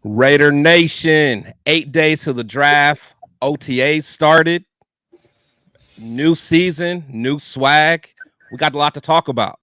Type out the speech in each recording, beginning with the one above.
Raider Nation, 8 days to the draft. OTAs started. New season, new swag. We got a lot to talk about.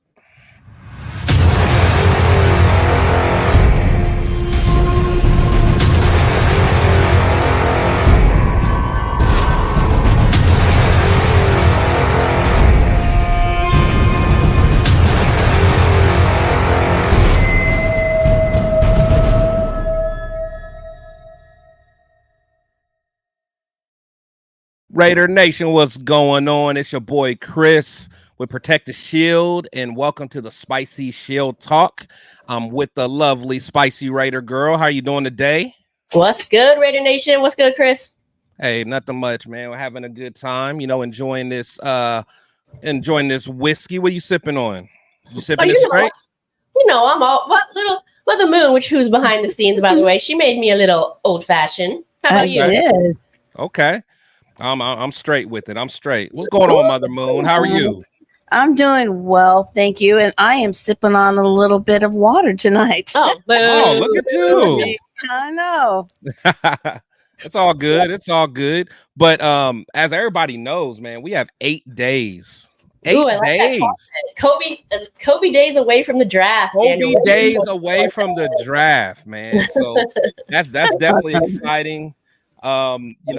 Raider Nation, what's going on? It's your boy Chris with Protect the Shield, and welcome to the Spicy Shield Talk. I'm with the lovely Spicy Raider girl. How you doing today? What's good, Raider Nation? What's good, Chris? Hey, nothing much, man. We're having a good time. Enjoying this whiskey. What are you sipping on? You sipping it straight? I'm all little Mother Moon, who's behind the scenes, by the way. She made me a little old fashioned. How about you? Did. Okay. I'm straight with it. I'm straight. What's going on, Mother Moon? How are you? I'm doing well, thank you. And I am sipping on a little bit of water tonight. Oh, look at you. I know. It's all good. It's all good. But as everybody knows, man, we have 8 days. 8 days. Kobe days away from the draft. Kobe days away from the draft, man. So that's definitely exciting.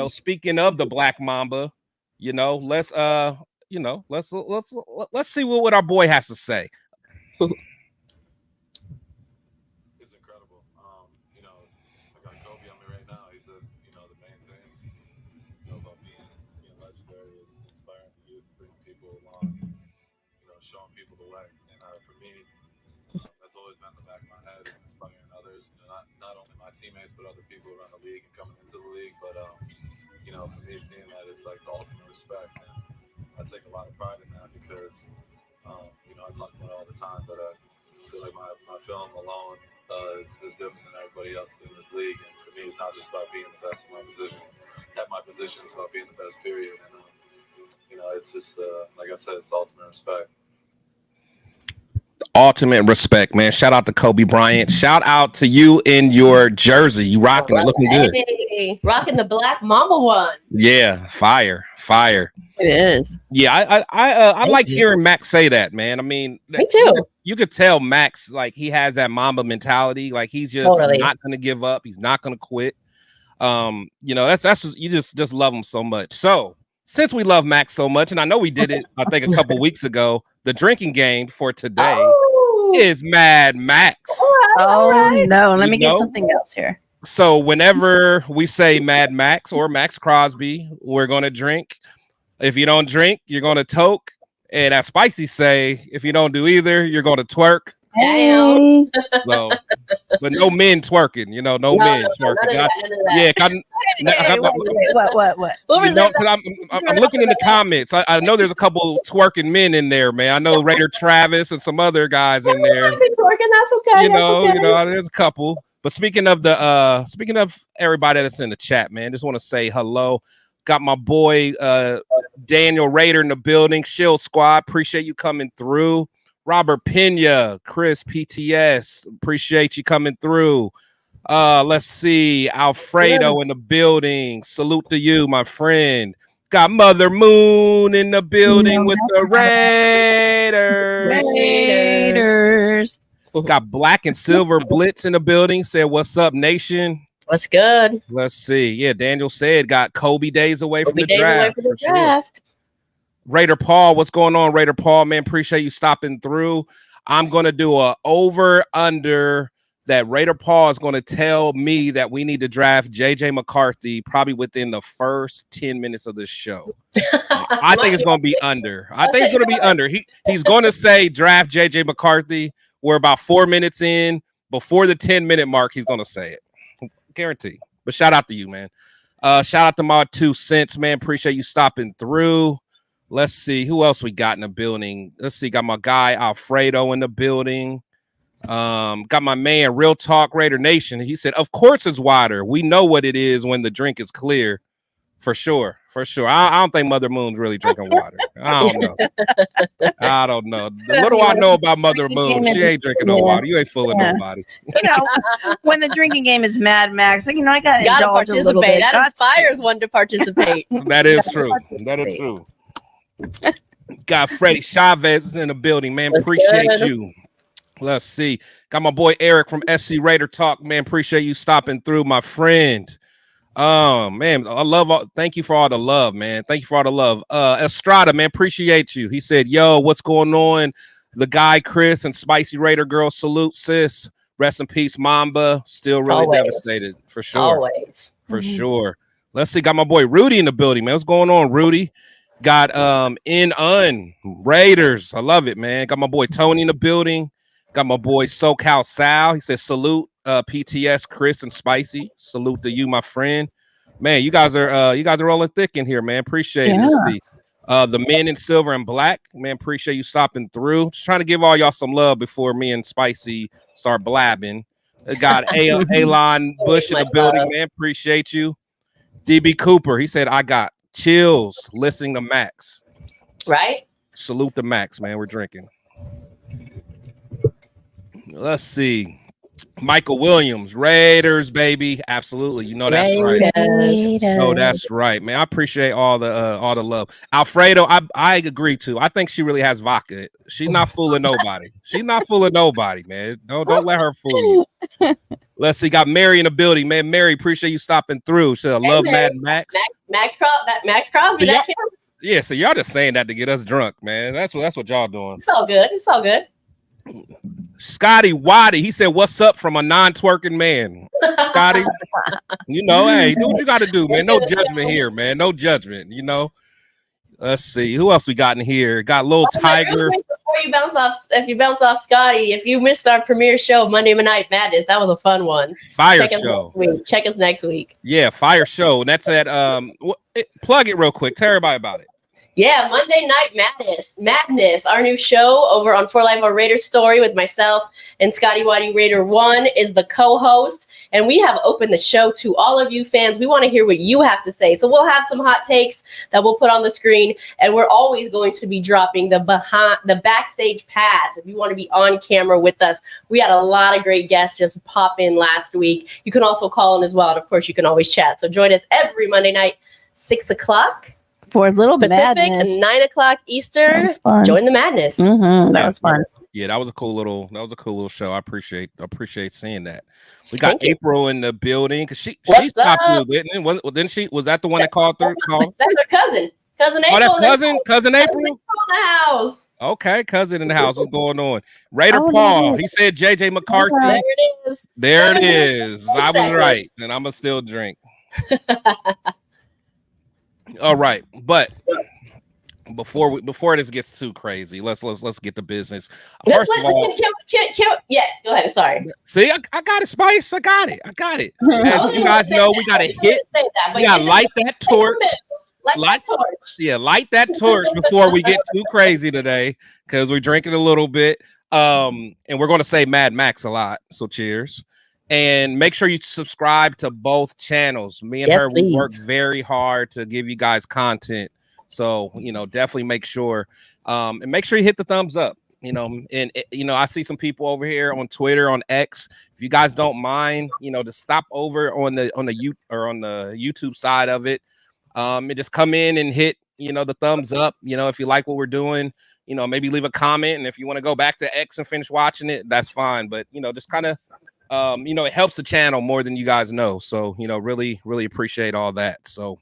Speaking of the Black Mamba, let's see what our boy has to say. It's incredible. I got Kobe on me right now. He said, the main thing, about being legendary is inspiring the youth, bringing people along, showing people the way. And for me, that's always been in the back of my head, is inspiring others. Not only my teammates, but other people around the league and coming into the league. But for me, seeing that, it's like the ultimate respect, and I take a lot of pride in that because, I talk about it all the time, but I feel like my film alone is different than everybody else in this league. And for me, it's not just about being the best in my position. At my position, it's about being the best, period. And, it's just, like I said, it's the ultimate respect. Ultimate respect, man. Shout out to Kobe Bryant. Shout out to you in your jersey. You rocking it, looking good. Rocking the Black Mamba one. Yeah, fire. It is. Yeah, I like hearing Max say that, man. I mean, me too. You could tell Max, like, he has that Mamba mentality. Like, he's just not going to give up. He's not going to quit. That's you just love him so much. So since we love Max so much, and I know we did it, I think a couple weeks ago, the drinking game for today is Mad Max. Oh no, let me get something else here. So whenever we say Mad Max or Maxx Crosby, we're gonna drink. If you don't drink, you're gonna toke. And as Spicy say, if you don't do either, you're gonna twerk. Hey. So, but no men twerking, no men twerking. What? I'm looking in the comments. I know there's a couple twerking men in there, man. I know Raider Travis and some other guys in there. Twerking, that's okay. There's a couple. But speaking of everybody that's in the chat, man, just want to say hello. Got my boy Daniel Raider in the building. Shield Squad, appreciate you coming through. Robert Pena, Chris PTS, appreciate you coming through. Let's see, Alfredo in the building. Salute to you, my friend. Got Mother Moon in the building with the Raiders. Got Black and Silver Blitz in the building. Said, what's up, nation? What's good? Let's see. Yeah, Daniel said got Kobe days away from the draft. Sure. Raider Paul, what's going on, Raider Paul? Man, appreciate you stopping through. I'm going to do a over-under that Raider Paul is going to tell me that we need to draft J.J. McCarthy probably within the first 10 minutes of this show. I think it's going to be under. I think it's going to be under. He's going to say draft J.J. McCarthy. We're about 4 minutes in. Before the 10-minute mark, he's going to say it. Guarantee. But shout out to you, man. Shout out to my 2 cents, man. Appreciate you stopping through. Let's see who else we got in the building. Let's see. Got my guy Alfredo in the building. Got my man Real Talk Raider Nation. He said, of course it's water. We know what it is when the drink is clear. For sure. I don't think Mother Moon's really drinking water. I don't know. The little I know about Mother Moon, she ain't drinking no water. You ain't fooling nobody. When the drinking game is Mad Max, I got to indulge a little bit. That inspires one to participate. That is true. That is true. Got Freddie Chavez in the building, man. Appreciate you. Let's see. Got my boy Eric from SC Raider Talk, man. Appreciate you stopping through, my friend. Man, thank you for all the love, man. Thank you for all the love. Estrada, man, appreciate you. He said, yo, what's going on? The guy, Chris, and Spicy Raider Girl, salute, sis. Rest in peace, Mamba. Still really devastated, for sure. For sure. Let's see. Got my boy Rudy in the building, man. What's going on, Rudy? Got Raiders. I love it, man. Got my boy Tony in the building. Got my boy SoCal Sal. He says, salute. PTS, Chris, and Spicy. Salute to you, my friend. Man, you guys are rolling thick in here, man. Appreciate it. The men in silver and black, man. Appreciate you stopping through. Just trying to give all y'all some love before me and Spicy start blabbing. Got Alon Bush in the building, man. Appreciate you. DB Cooper, he said, I got chills listening to Max. Right? Salute to Max, man. We're drinking. Let's see. Michael Williams, Raiders, baby. Absolutely. You know that's right. No, that's right, man. I appreciate all the love. Alfredo, I agree too. I think she really has vodka. She's not fooling nobody. She's not fooling nobody, man. Don't let her fool you. Let's see. Got Mary in the building, man. Mary, appreciate you stopping through. She said, love Mad Max. Maxx Crosby. Yeah, so y'all just saying that to get us drunk, man. That's what y'all doing. It's all good. It's all good. Scotty Waddy, he said, what's up from a non-twerking man? Scotty, hey, do what you got to do, man. No judgment here, man. No judgment, Let's see. Who else we got in here? Got Lil Tiger. Before you bounce off Scotty, if you missed our premiere show, Monday Night Madness, that was a fun one. Check us next week. Yeah, fire show. And that's at, plug it real quick. Tell everybody about it. Yeah, Monday Night Madness, our new show over on For Life, a Raider Story with myself and Scotty Waddy Raider 1 is the co-host. And we have opened the show to all of you fans. We want to hear what you have to say. So we'll have some hot takes that we'll put on the screen. And we're always going to be dropping the backstage pass. If you want to be on camera with us, we had a lot of great guests just pop in last week. You can also call in as well. And of course, you can always chat. So join us every Monday night, 6 o'clock. For a little Pacific madness. And 9 o'clock Eastern. Join the madness. That was fun. Yeah, that was a cool little show. I appreciate seeing that. We got April in the building because she stopped through, didn't she? Was that the one that called through? That's her cousin. Cousin April. Oh, that's cousin April in the house. Okay, cousin in the house. What's going on? Raider Paul. He said JJ McCarthy. There it is. There it is. I was right, and I'm gonna still drink. All right, but before this gets too crazy, let's get to business. First of all, yes, go ahead. Sorry. See, I got it, Spice. I got it. As you guys know, we gotta hit. We gotta light that torch. Light that torch before we get too crazy today, because we're drinking a little bit. And we're going to say Mad Max a lot. So cheers. And make sure you subscribe to both channels. Me and her, we work very hard to give you guys content. So, definitely make sure. And make sure you hit the thumbs up. I see some people over here on Twitter, on X. If you guys don't mind, to stop over on the YouTube side of it. And just come in and hit, the thumbs up. If you like what we're doing, maybe leave a comment. And if you want to go back to X and finish watching it, that's fine. But, just kind of, it helps the channel more than you guys know. So, really, really appreciate all that. So,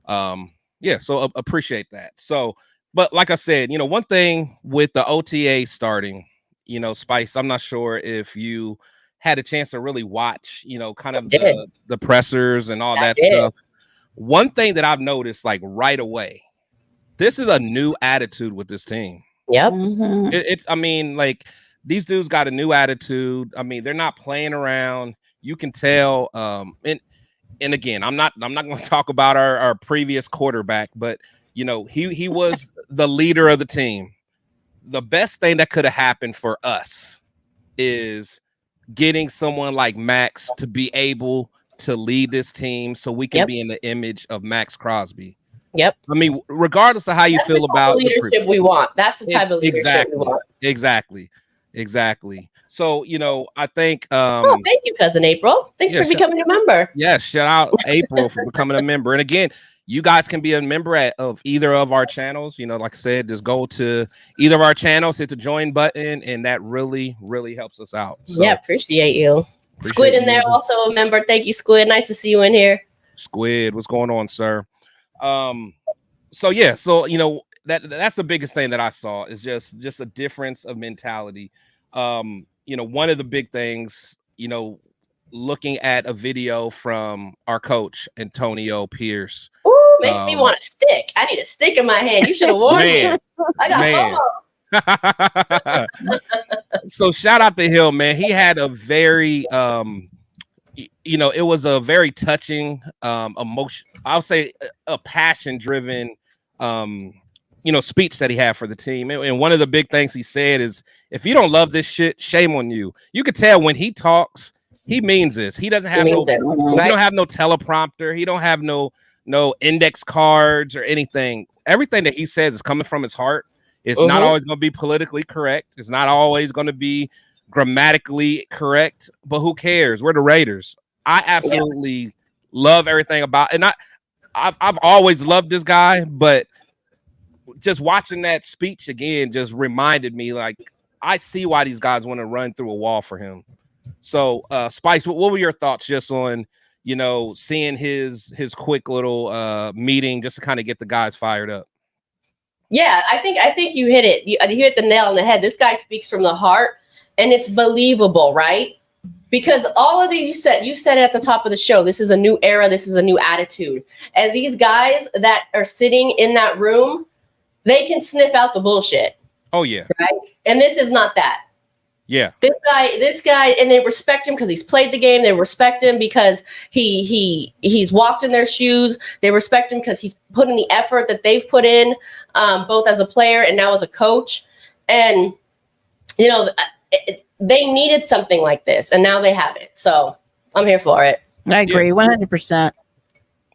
so appreciate that. So, but like I said, one thing with the OTA starting, Spice, I'm not sure if you had a chance to really watch, kind of the pressers and all that stuff. One thing that I've noticed, like right away, this is a new attitude with this team. Yep. Mm-hmm. These dudes got a new attitude. They're not playing around. You can tell. And again, I'm not going to talk about our previous quarterback, but he was the leader of the team. The best thing that could have happened for us is getting someone like Max to be able to lead this team so we can be in the image of Maxx Crosby. Yep. I mean, regardless of how you feel about the leadership we want. That's the type of leadership we want. Exactly. So, you know, I think thank you, cousin April. Thanks for becoming a member. Yes, shout out April for becoming a member. And again, you guys can be a member of either of our channels. You know, like I said, just go to either of our channels, hit the join button, and that really, really helps us out. So, yeah, appreciate you. Squid in there, also a member. Thank you, Squid. Nice to see you in here. Squid, what's going on, sir? So you know, that's the biggest thing that I saw is just a difference of mentality. You know, one of the big things, you know, looking at a video from our coach Antonio Pierce. Ooh, makes me want a stick. I need a stick in my hand. You should have warned me. I got So shout out to him, man. He had a very you know, it was a very touching emotion. I'll say a passion driven you know, speech that he had for the team. And one of the big things he said is, if you don't love this shit, shame on you. You could tell when he talks, he means this. He doesn't have he don't have no teleprompter. He don't have no index cards or anything. Everything that he says is coming from his heart. It's not always going to be politically correct. It's not always going to be grammatically correct, but who cares? We're the Raiders. I absolutely love everything about, and I've always loved this guy, but just watching that speech again just reminded me, like, I see why these guys want to run through a wall for him. So, Spice, what were your thoughts just on, you know, seeing his quick little meeting just to kind of get the guys fired up? Yeah, I think you hit it. You hit the nail on the head. This guy speaks from the heart, and it's believable, right? Because all of the you said it at the top of the show. This is a new era. This is a new attitude, and these guys that are sitting in that room, they can sniff out the bullshit. Oh yeah. Right. And this is not that. Yeah. This guy, and they respect him because he's played the game. They respect him because he's walked in their shoes. They respect him because he's put in the effort that they've put in, both as a player and now as a coach. And, you know, they needed something like this, and now they have it. So I'm here for it. I agree 100%.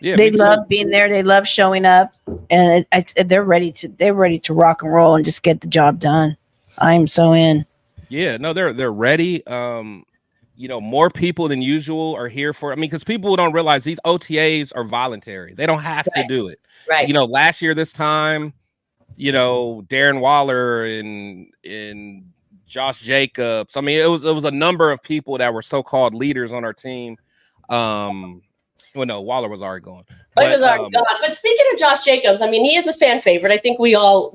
Yeah, they love being there. They love showing up, and they're ready to rock and roll and just get the job done. I'm so in. Yeah, no, they're ready. You know, more people than usual are here for. I mean, because people don't realize these OTAs are voluntary. They don't have to do it. Right. You know, last year this time, you know, Darren Waller and Josh Jacobs. I mean, it was a number of people that were so-called leaders on our team. Well, no, Waller was already gone. He was already gone. But speaking of Josh Jacobs, I mean, he is a fan favorite. I think we all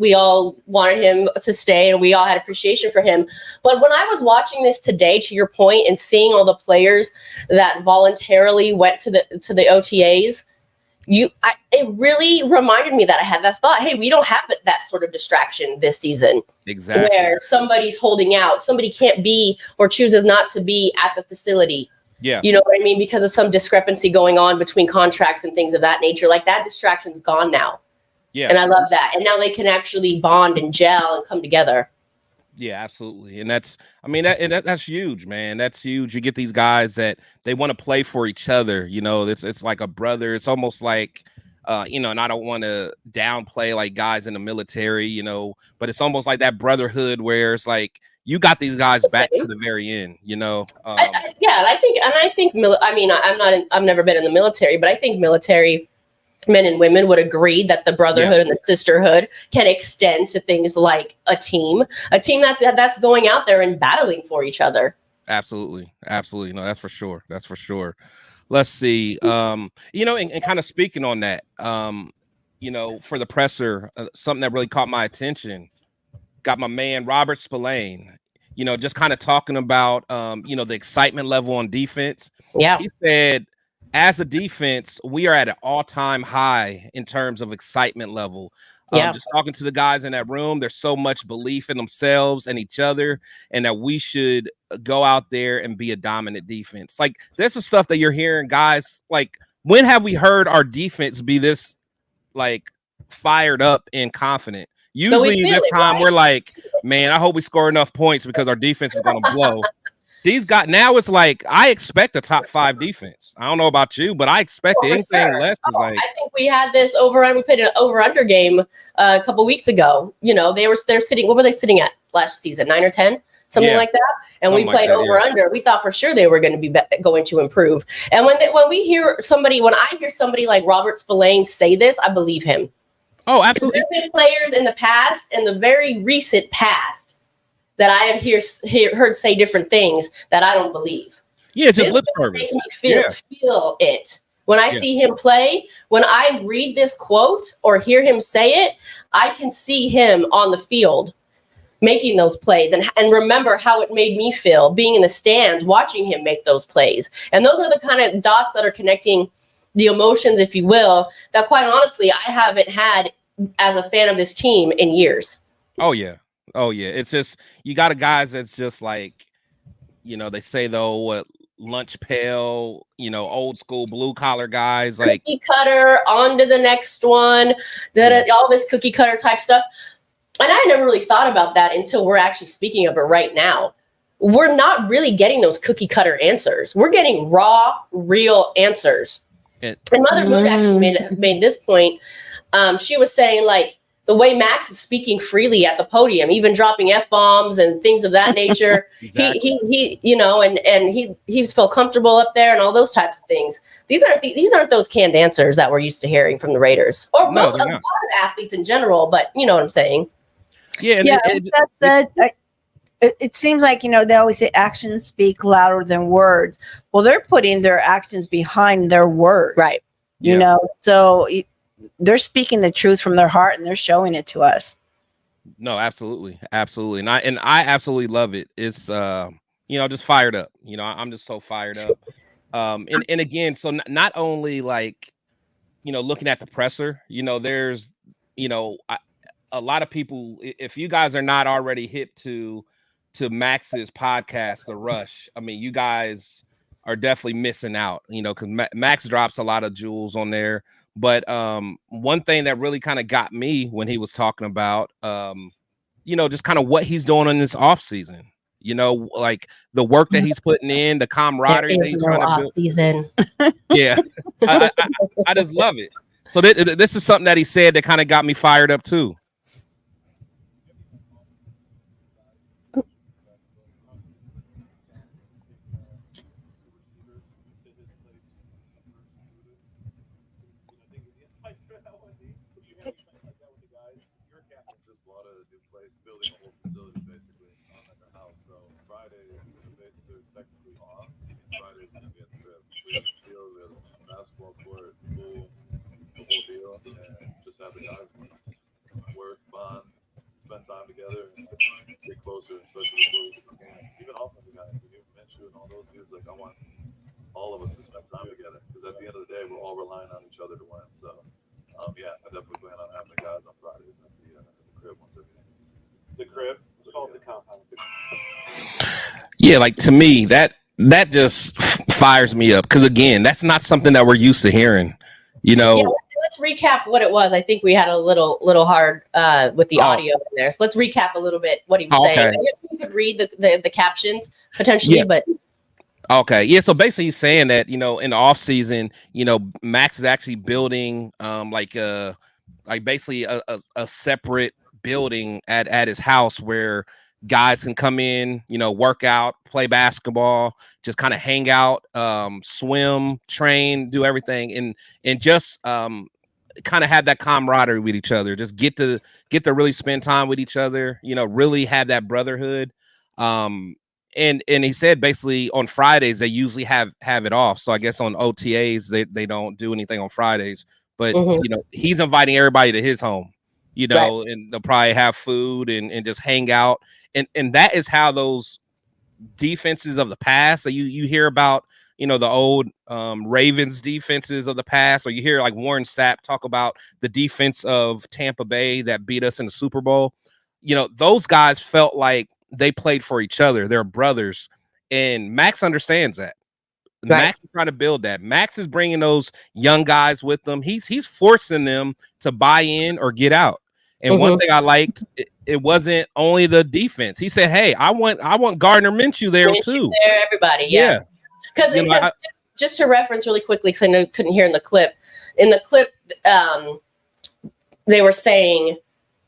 wanted him to stay, and we all had appreciation for him. But when I was watching this today, to your point, and seeing all the players that voluntarily went to the OTAs, it really reminded me that I had that thought. Hey, we don't have that sort of distraction this season. Exactly. Where somebody's holding out, somebody can't be or chooses not to be at the facility. Yeah. You know what I mean? Because of some discrepancy going on between contracts and things of that nature. Like, that distraction's gone now. Yeah. And I love that. And now they can actually bond and gel and come together. Yeah, absolutely. And that's huge, man. That's huge. You get these guys that they want to play for each other. You know, it's like a brother. It's almost like, you know, and I don't want to downplay like guys in the military, you know, but it's almost like that brotherhood where it's like, you got these guys back to the very end, you know. I mean, I've never been in the military, but I think military men and women would agree that the brotherhood and the sisterhood can extend to things like a team that's going out there and battling for each other. Absolutely. No, that's for sure. Let's see. You know, and kind of speaking on that, you know, for the presser, something that really caught my attention. Got my man Robert Spillane, you know, just kind of talking about, you know, the excitement level on defense. Yeah. He said, as a defense, we are at an all-time high in terms of excitement level. Just talking to the guys in that room, there's so much belief in themselves and each other, and that we should go out there and be a dominant defense. Like, this is stuff that you're hearing, guys. Like, when have we heard our defense be this, like, fired up and confident? Usually this time we're like, man, I hope we score enough points because our defense is going to blow. these guys now it's like I expect a top 5 defense. I don't know about you, but I expect anything less is like. I think we had this we played an over-under game a couple weeks ago. You know, they're sitting. What were they sitting at last season? 9 or 10, something like that. And we played over-under. We thought for sure they were going to be going to improve. And when I hear somebody like Robert Spillane say this, I believe him. Oh, absolutely. There's been players in the past, in the very recent past, that I have heard say different things that I don't believe. Yeah, just lip service. Makes me feel it. When I see him play, when I read this quote or hear him say it, I can see him on the field making those plays and remember how it made me feel being in the stands, watching him make those plays. And those are the kind of dots that are connecting the emotions, if you will, that quite honestly, I haven't had as a fan of this team in years. Oh, yeah. It's just, you got a guys that's just like, you know, they say though, lunch pail, you know, old school blue collar guys, like cookie cutter, on to the next one, all this cookie cutter type stuff. And I never really thought about that until we're actually speaking of it right now. We're not really getting those cookie cutter answers. We're getting raw, real answers. And Mother Moon actually made this point. She was saying, like, the way Max is speaking freely at the podium, even dropping F-bombs and things of that nature. Exactly. He you know, and he's felt comfortable up there and all those types of things. These aren't those canned answers that we're used to hearing from the Raiders or a lot of athletes in general. But you know what I'm saying? Yeah. It seems like, you know, they always say actions speak louder than words. Well, they're putting their actions behind their words, right? You know, so they're speaking the truth from their heart and they're showing it to us. No, absolutely. And I absolutely love it. It's you know, just fired up. You know, I'm just so fired up. And again, so not only like, you know, looking at the presser, you know, there's, you know, a lot of people, if you guys are not already hip to Max's podcast, The Rush, I mean, you guys are definitely missing out, you know, because Max drops a lot of jewels on there. But one thing that really kind of got me when he was talking about, you know, just kind of what he's doing in this offseason, you know, like the work that he's putting in, the camaraderie that he's trying to build. Season. Yeah, I just love it. So this is something that he said that kind of got me fired up too. Have the guys work, bond, spend time together, and get closer, especially before we get the game. Even offensive guys, like you mentioned, all those dudes, like I want all of us to spend time together because at the end of the day, we're all relying on each other to win. So, yeah, I definitely plan on having the guys on Fridays at the crib once every day. The crib? It's called the compound. Yeah, like to me, that just fires me up because again, that's not something that we're used to hearing. You know. Yeah. Let's recap what it was. I think we had a little hard with the audio in there. So let's recap a little bit what he was saying. I guess you could read the captions potentially, but okay. Yeah. So basically he's saying that, you know, in the off season, you know, Max is actually building like basically a separate building at his house where guys can come in, you know, work out, play basketball, just kind of hang out, swim, train, do everything, and just kind of have that camaraderie with each other. Just get to really spend time with each other. You know, really have that brotherhood. And he said basically on Fridays they usually have it off. So I guess on OTAs they don't do anything on Fridays. But you know, he's inviting everybody to his home. You know, and they'll probably have food and just hang out. And that is how those defenses of the past. So you hear about, you know, the old Ravens defenses of the past, or you hear like Warren Sapp talk about the defense of Tampa Bay that beat us in the Super Bowl. You know, those guys felt like they played for each other. They're brothers. And Max understands that. Right. Max is trying to build that. Max is bringing those young guys with them. He's forcing them to buy in or get out. And one thing I liked it wasn't only the defense. He said, "Hey, I want Gardner Minshew there too." Everybody, yeah. Because just to reference really quickly, because I know you couldn't hear in the clip. In the clip, they were saying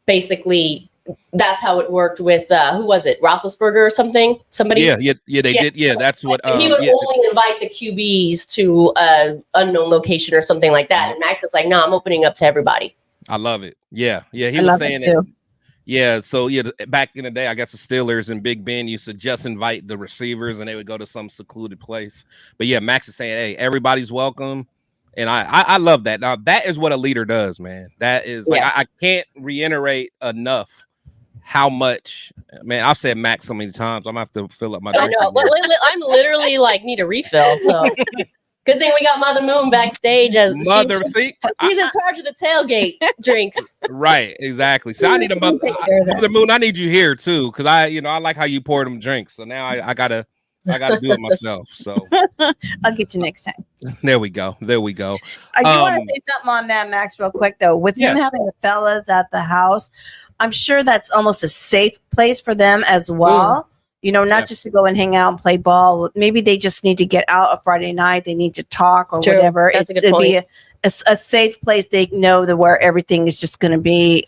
basically that's how it worked with who was it, Roethlisberger or something? Somebody? Yeah, they did. Yeah, that's what he would only invite the QBs to unknown location or something like that. And Max is like, "No, I'm opening up to everybody." I love it. Yeah. He was saying it. Yeah, so back in the day, I guess the Steelers and Big Ben used to just invite the receivers, and they would go to some secluded place. But yeah, Max is saying, "Hey, everybody's welcome." And I love that. Now that is what a leader does, man. That is like I can't reiterate enough how much, man. I've said Max so many times. I'm gonna have to fill up my drink. I know. I'm literally like need a refill. So good thing we got Mother Moon backstage as he's in charge of the tailgate drinks. Right, exactly. So I need a Mother Moon. I need you here too, because I like how you pour them drinks. So now I gotta do it myself. So I'll get you next time. There we go. I do want to say something on Mad Max real quick though. With him having the fellas at the house, I'm sure that's almost a safe place for them as well. Not just to go and hang out and play ball. Maybe they just need to get out a Friday night. They need to talk or whatever. That's a good point. Be a safe place. They know that where everything is just going to be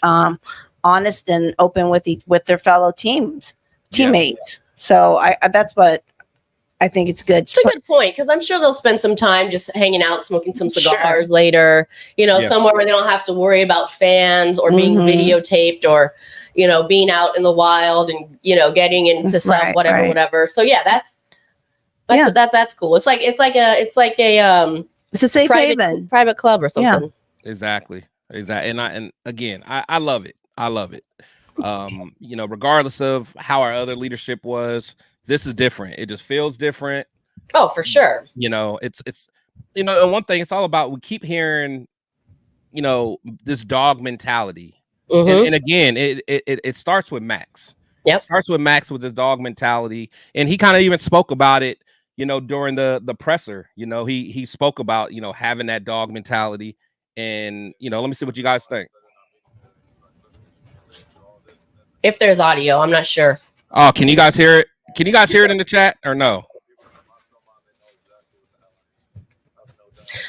honest and open with their fellow teammates. So that's what I think it's good. It's a good point, because I'm sure they'll spend some time just hanging out, smoking some cigars later, somewhere where they don't have to worry about fans or being videotaped or, being out in the wild and, getting into some whatever. So yeah, that's cool. It's a safe haven, private club or something. Yeah. Exactly. And again, I love it. I love it. Regardless of how our other leadership was, this is different. It just feels different. Oh, for sure. It's and one thing, it's all about, we keep hearing, this dog mentality. And again, it starts with Max. Yep. It starts with Max with his dog mentality. And he kind of even spoke about it, during the presser. He spoke about, having that dog mentality. And, let me see what you guys think. If there's audio, I'm not sure. Oh, can you guys hear it? Can you guys hear it in the chat or no?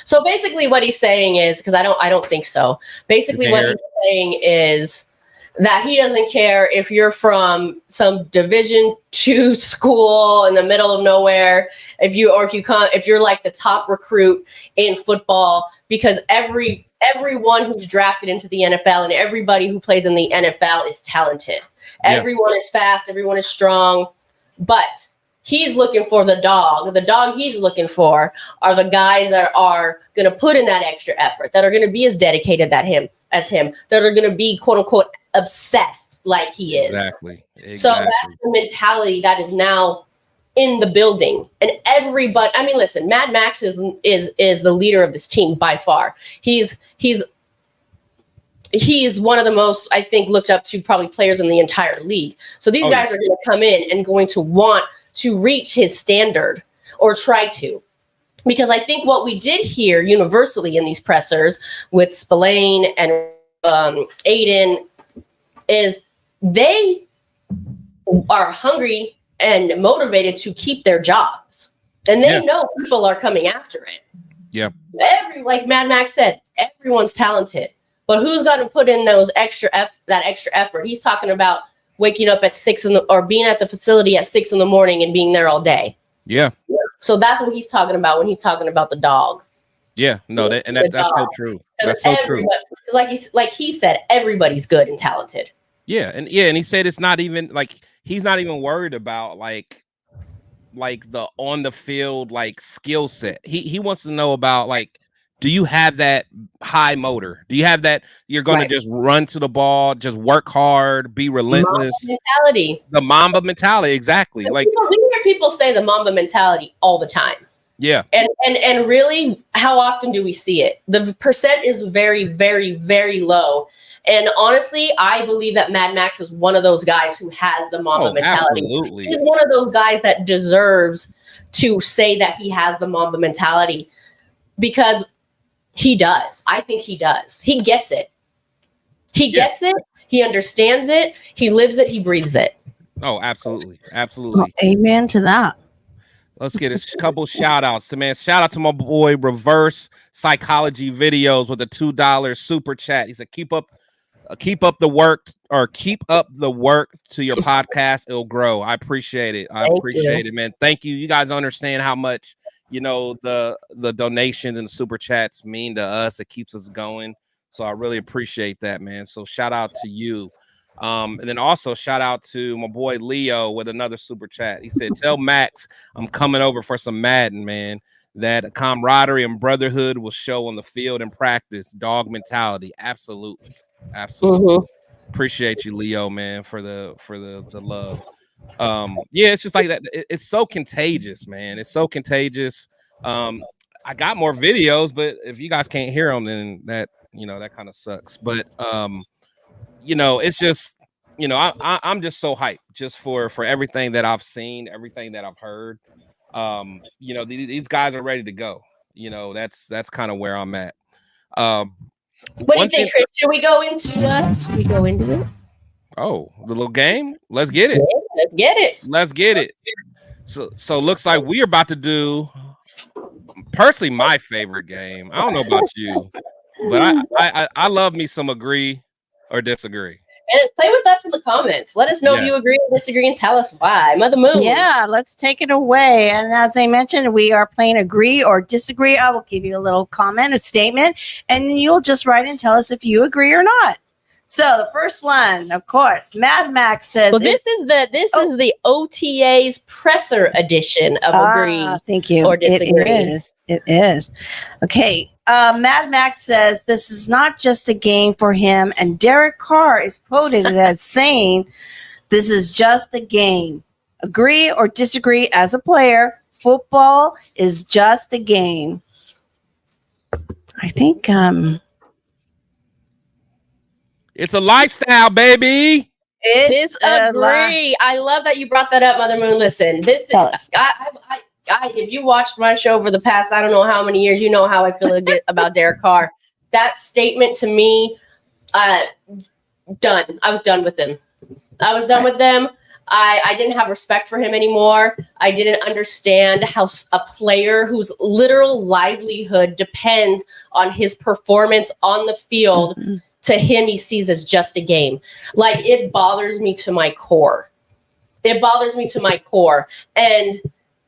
So basically what he's saying is, because I don't think so. Basically what he's saying is that he doesn't care if you're from some Division II school in the middle of nowhere, if you're like the top recruit in football, because everyone who's drafted into the NFL and everybody who plays in the NFL is talented. Everyone is fast, everyone is strong. But he's looking for the dog. The dog he's looking for are the guys that are going to put in that extra effort, that are going to be as dedicated as him, that are going to be, quote unquote, obsessed like he is. Exactly. So that's the mentality that is now in the building. And everybody, I mean, listen, Mad Max is the leader of this team by far. He's one of the most, I think, looked up to probably players in the entire league. So these guys are going to come in and going to want to reach his standard, or try to. Because I think what we did hear universally in these pressers with Spillane and Aiden is they are hungry and motivated to keep their jobs. And they know people are coming after it. Yeah. Like Mad Max said, everyone's talented. But who's going to put in that extra effort? He's talking about waking up at 6 or being at the facility at 6 a.m. and being there all day. Yeah. So that's what he's talking about when he's talking about the dog. Yeah. No, that's so true. That's so true. Because like he said, everybody's good and talented. Yeah, and he said it's not even like he's not even worried about like the on the field like skill set. He wants to know about like, do you have that high motor? Do you have that you're going to just run to the ball, just work hard, be relentless? Mamba mentality. The Mamba mentality, exactly. Like we hear people say the Mamba mentality all the time. Yeah. And really, how often do we see it? The percent is very, very, very low. And honestly, I believe that Mad Max is one of those guys who has the Mamba mentality. Absolutely. He's one of those guys that deserves to say that he has the Mamba mentality, because he does. I think he does. He gets it. He gets it. He understands it. He lives it. He breathes it. Oh, absolutely. Absolutely. Well, amen to that. Let's get a couple shout outs. So, man, shout out to my boy Reverse Psychology Videos with a $2 super chat. He said, keep up the work to your podcast. It'll grow. I appreciate it. I appreciate it, man. Thank you. You guys understand how much, the donations and super chats mean to us. It keeps us going. So I really appreciate that, man. So shout out to you. And then also shout out to my boy Leo with another super chat. He said, tell Max I'm coming over for some Madden, man. That camaraderie and brotherhood will show on the field and practice. Dog mentality. Absolutely. Appreciate you, Leo, man, for the love. It's just like that. It's so contagious, man. It's so contagious. I got more videos, but if you guys can't hear them, then that that kind of sucks. But it's just I'm just so hyped just for everything that I've seen, everything that I've heard. These guys are ready to go. That's kind of where I'm at. What do you think, Chris? Should we go into it? Oh, the little game? Let's get it. Yeah, let's get it. So looks like we are about to do personally my favorite game. I don't know about you, but I love me some agree or disagree. And play with us in the comments. Let us know if you agree or disagree and tell us why. Mother Moon. Yeah, let's take it away. And as I mentioned, we are playing agree or disagree. I will give you a little comment, a statement, and then you'll just write and tell us if you agree or not. So the first one, of course, Mad Max says. Well, this is the OTAs presser edition of agree. Thank you. Or disagree. It is. Okay. Mad Max says this is not just a game for him, and Derek Carr is quoted as saying, "This is just a game. Agree or disagree as a player. Football is just a game." I think. It's a lifestyle, baby. Disagree. I love that you brought that up, Mother Moon. Listen, if you watched my show over the past, I don't know how many years, you know how I feel about Derek Carr. That statement to me, done. I was done with him. I didn't have respect for him anymore. I didn't understand how a player whose literal livelihood depends on his performance on the field, to him, he sees as just a game. Like, it bothers me to my core. And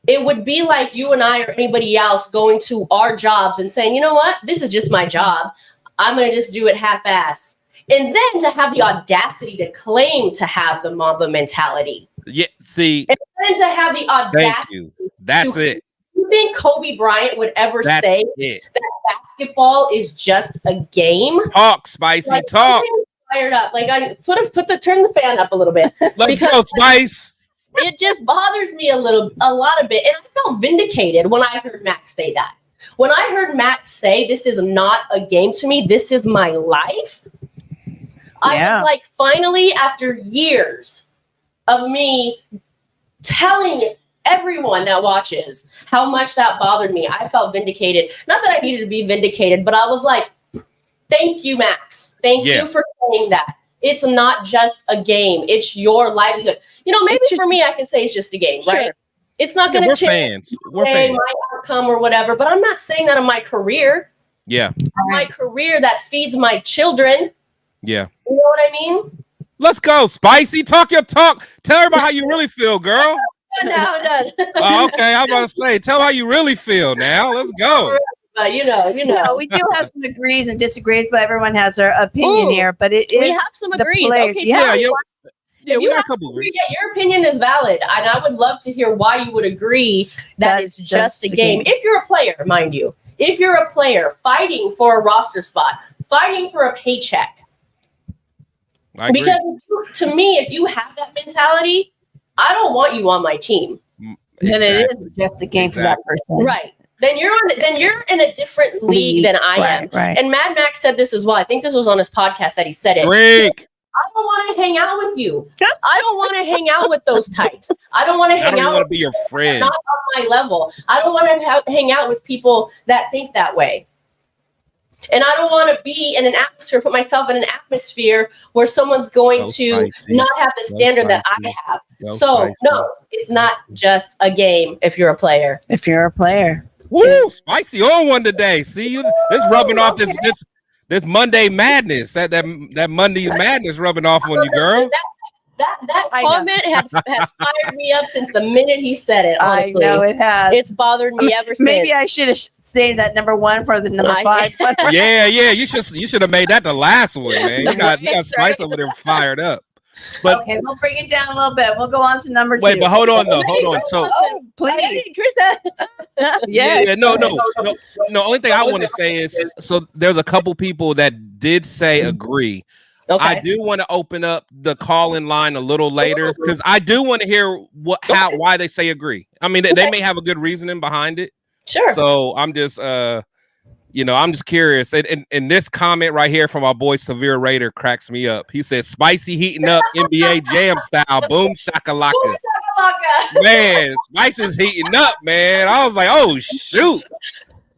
it would be like you and I or anybody else going to our jobs and saying, you know what? This is just my job. I'm going to just do it half-ass. And then to have the audacity to claim to have the Mamba mentality. Yeah, see. And then to have the audacity. That's it. You think Kobe Bryant would ever say that basketball is just a game? Talk, Spicy, talk. I'm fired up. Like, I turn the fan up a little bit. Let's go, Spice. It just bothers me a lot of bit. And I felt vindicated when I heard Max say that. When I heard Max say, this is not a game to me, this is my life. I was like, finally, after years of me telling everyone that watches how much that bothered me, I felt vindicated. Not that I needed to be vindicated, but I was like, thank you, Max. Thank you for saying that. It's not just a game. It's your livelihood. Maybe for me, I can say it's just a game, right? Sure. It's not going to change my outcome or whatever, but I'm not saying that in my career. Yeah. My career that feeds my children. Yeah. You know what I mean? Let's go, Spicy. Talk your talk. Tell everybody how you really feel, girl. Now I'm done. Okay, I'm about to say, tell how you really feel now. Let's go. You know. We do have some agrees and disagrees, but everyone has their opinion here. But we have some agrees. Players. Okay, we got a couple agrees. Your opinion is valid, and I would love to hear why you would agree that it's just a game. If you're a player, mind you, if you're a player fighting for a roster spot, fighting for a paycheck. Because to me, if you have that mentality, I don't want you on my team. Then it is just a game for that person, right? Then you're in a different league than I am. Right. And Mad Max said this as well. I think this was on his podcast that he said it. I don't want to hang out with you. I don't want to hang out with those types. I don't want to hang out with be your friend. Not on my level. I don't want to hang out with people that think that way. And I don't want to be in an atmosphere, put myself in an atmosphere where someone's going to not have the standard that I have. So, no, it's not just a game if you're a player. If you're a player. Woo! Spicy on one today. See, it's rubbing off this Monday madness. That Monday madness rubbing off on you, girl. That comment has fired me up since the minute he said it. Honestly, I know it has. It's bothered me ever since. Maybe I should have stated that number one for the number 5. Yeah. You should have made that the last one, man. You got Spice over there fired up. But okay, we'll bring it down a little bit. We'll go on to number 2. Wait, but hold on though. Hold on. So, please, Chris. Yeah. No. Only thing I want to say is, so there's a couple people that did say agree. Okay. I do want to open up the call-in line a little later because I do want to hear why they say agree. I mean, they may have a good reasoning behind it. Sure. So I'm just, I'm just curious. And this comment right here from our boy Severe Raider cracks me up. He says, "Spicy heating up NBA Jam style, boom shakalaka." Boom shakalaka. Man, Spice is heating up, man. I was like, oh shoot.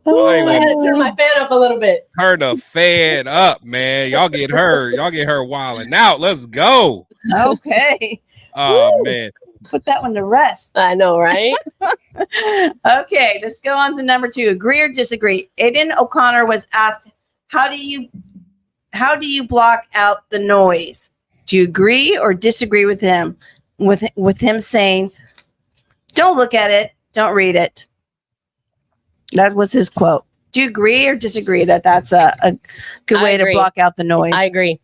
I had to turn my fan up a little bit. Turn the fan up, man. Y'all get her wilding out. Let's go. Okay. Oh, man. Put that one to rest. I know, right? Okay, let's go on to number 2. Agree or disagree? Aiden O'Connor was asked, how do you block out the noise? Do you agree or disagree with him? With him saying, don't look at it, don't read it. That was his quote. Do you agree or disagree that that's a good way to block out the noise? I agree.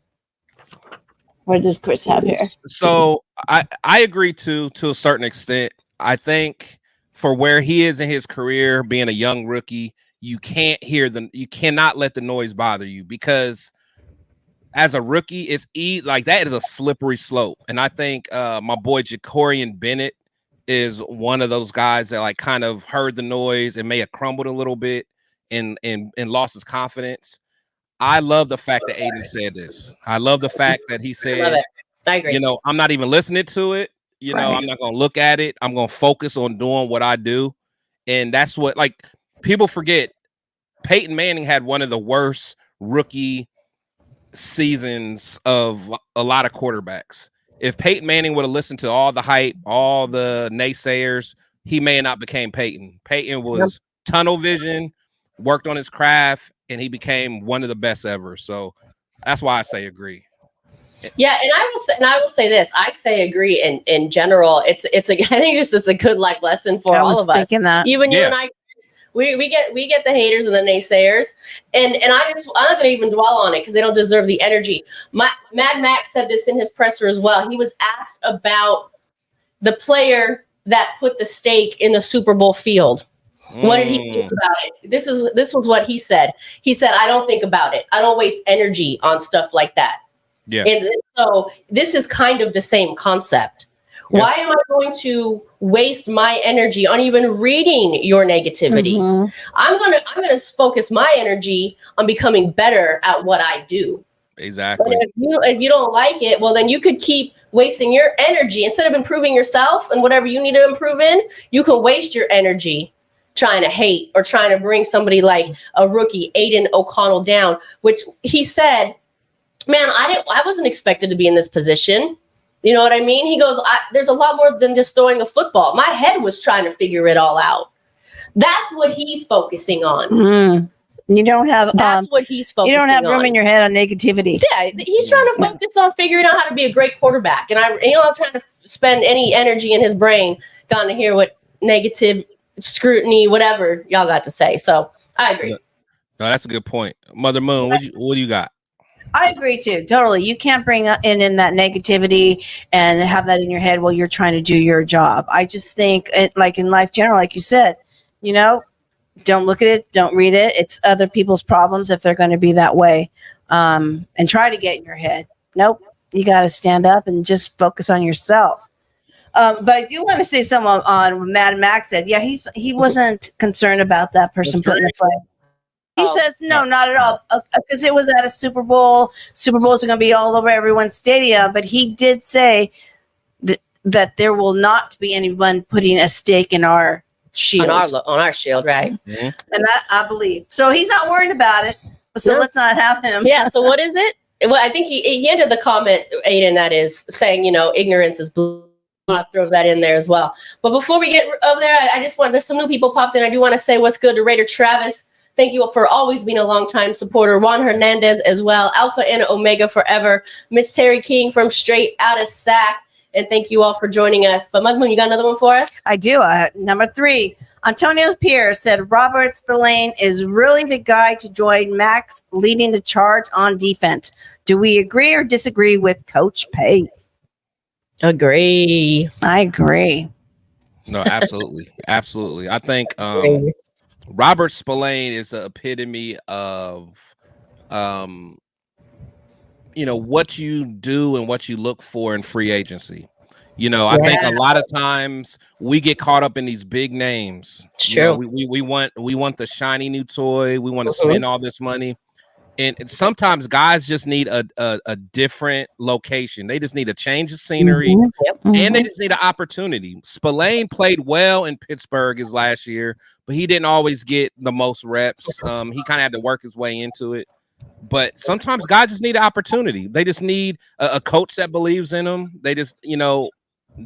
What does Chris have here? So I agree to a certain extent. I think for where he is in his career, being a young rookie, you cannot let the noise bother you because as a rookie, that is a slippery slope. And I think my boy Jacorian Bennett is one of those guys that kind of heard the noise and may have crumbled a little bit and lost his confidence. I love the fact that Aiden said this. I love the fact that he said, I agree. I'm not even listening to it. I'm not going to look at it. I'm going to focus on doing what I do. And that's what, people forget. Peyton Manning had one of the worst rookie seasons of a lot of quarterbacks. If Peyton Manning would have listened to all the hype, all the naysayers, he may have not became Peyton. Peyton was tunnel vision, worked on his craft, and he became one of the best ever. So that's why I say agree. Yeah, and I will say this. I say agree in general. I think it's a good lesson for all of us. Even you and I. We get the haters and the naysayers, and I'm not going to even dwell on it because they don't deserve the energy. Mad Max said this in his presser as well. He was asked about the player that put the stake in the Super Bowl field. What did he think about it? This was what he said. He said, "I don't think about it. I don't waste energy on stuff like that." Yeah. And so this is kind of the same concept. Yeah. Why am I going to waste my energy on even reading your negativity? Mm-hmm. I'm gonna focus my energy on becoming better at what I do. Exactly. But if you don't like it, well, then you could keep wasting your energy instead of improving yourself and whatever you need to improve in. You can waste your energy trying to hate or trying to bring somebody like a rookie, Aiden O'Connell, down. Which he said, "Man, I wasn't expected to be in this position." You know what I mean? He goes, there's a lot more than just throwing a football. My head was trying to figure it all out. That's what he's focusing on. Mm. You don't have that's what he's focusing on. You don't have room in your head on negativity. Yeah, he's trying to focus on figuring out how to be a great quarterback. And I'm trying to spend any energy in his brain gone to hear what negative scrutiny, whatever y'all got to say. So I agree. No, that's a good point. Mother Moon, what do you got? I agree too. Totally. You can't bring in that negativity and have that in your head while you're trying to do your job. I just think in life general, like you said, don't look at it. Don't read it. It's other people's problems if they're going to be that way. And try to get in your head. Nope. You got to stand up and just focus on yourself. But I do want to say something on what Mad Max said. Yeah, he wasn't concerned about that person putting the flag. He says, no, not at all, because it was at a Super Bowl. Super Bowls are going to be all over everyone's stadium. But he did say that there will not be anyone putting a stake in our shield. On our shield, right? Mm-hmm. And that I believe. So he's not worried about it. So let's not have him. Yeah. So what is it? Well, I think he ended the comment, Aiden, that is saying, ignorance is blue. I'll throw that in there as well. But before we get over there, I just want, there's some new people popped in. I do want to say what's good to Raider Travis. Thank you for always being a long-time supporter. Juan Hernandez as well. Alpha and Omega forever. Miss Terry King from Straight Outta Sac. And thank you all for joining us. But Mugman, you got another one for us? I do. Number 3. Antonio Pierce said Robert Spillane is really the guy to join Max leading the charge on defense. Do we agree or disagree with Coach Pay? Agree. I agree. No, absolutely. Absolutely. I think Robert Spillane is the epitome of what you do and what you look for in free agency. I think a lot of times we get caught up in these big names. It's true. We want the shiny new toy. We want to spend all this money. And sometimes guys just need a different location. They just need a change of scenery, and they just need an opportunity. Spillane played well in Pittsburgh his last year, but he didn't always get the most reps. He kind of had to work his way into it. But sometimes guys just need an opportunity. They just need a coach that believes in them. They just,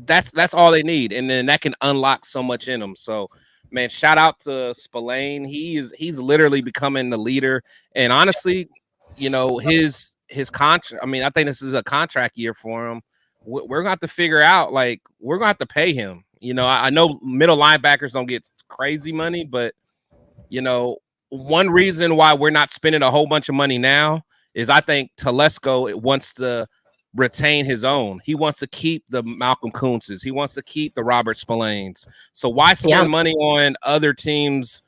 that's all they need, and then that can unlock so much in them. So, man, shout out to Spillane. He's literally becoming the leader. And honestly, his contract. I mean, I think this is a contract year for him. We're gonna have to figure out, we're gonna have to pay him. I know middle linebackers don't get crazy money, but one reason why we're not spending a whole bunch of money now is I think Telesco wants to retain his own. He wants to keep the Malcolm Kuntzes. He wants to keep the Robert Spillanes. So why spend money on other teams,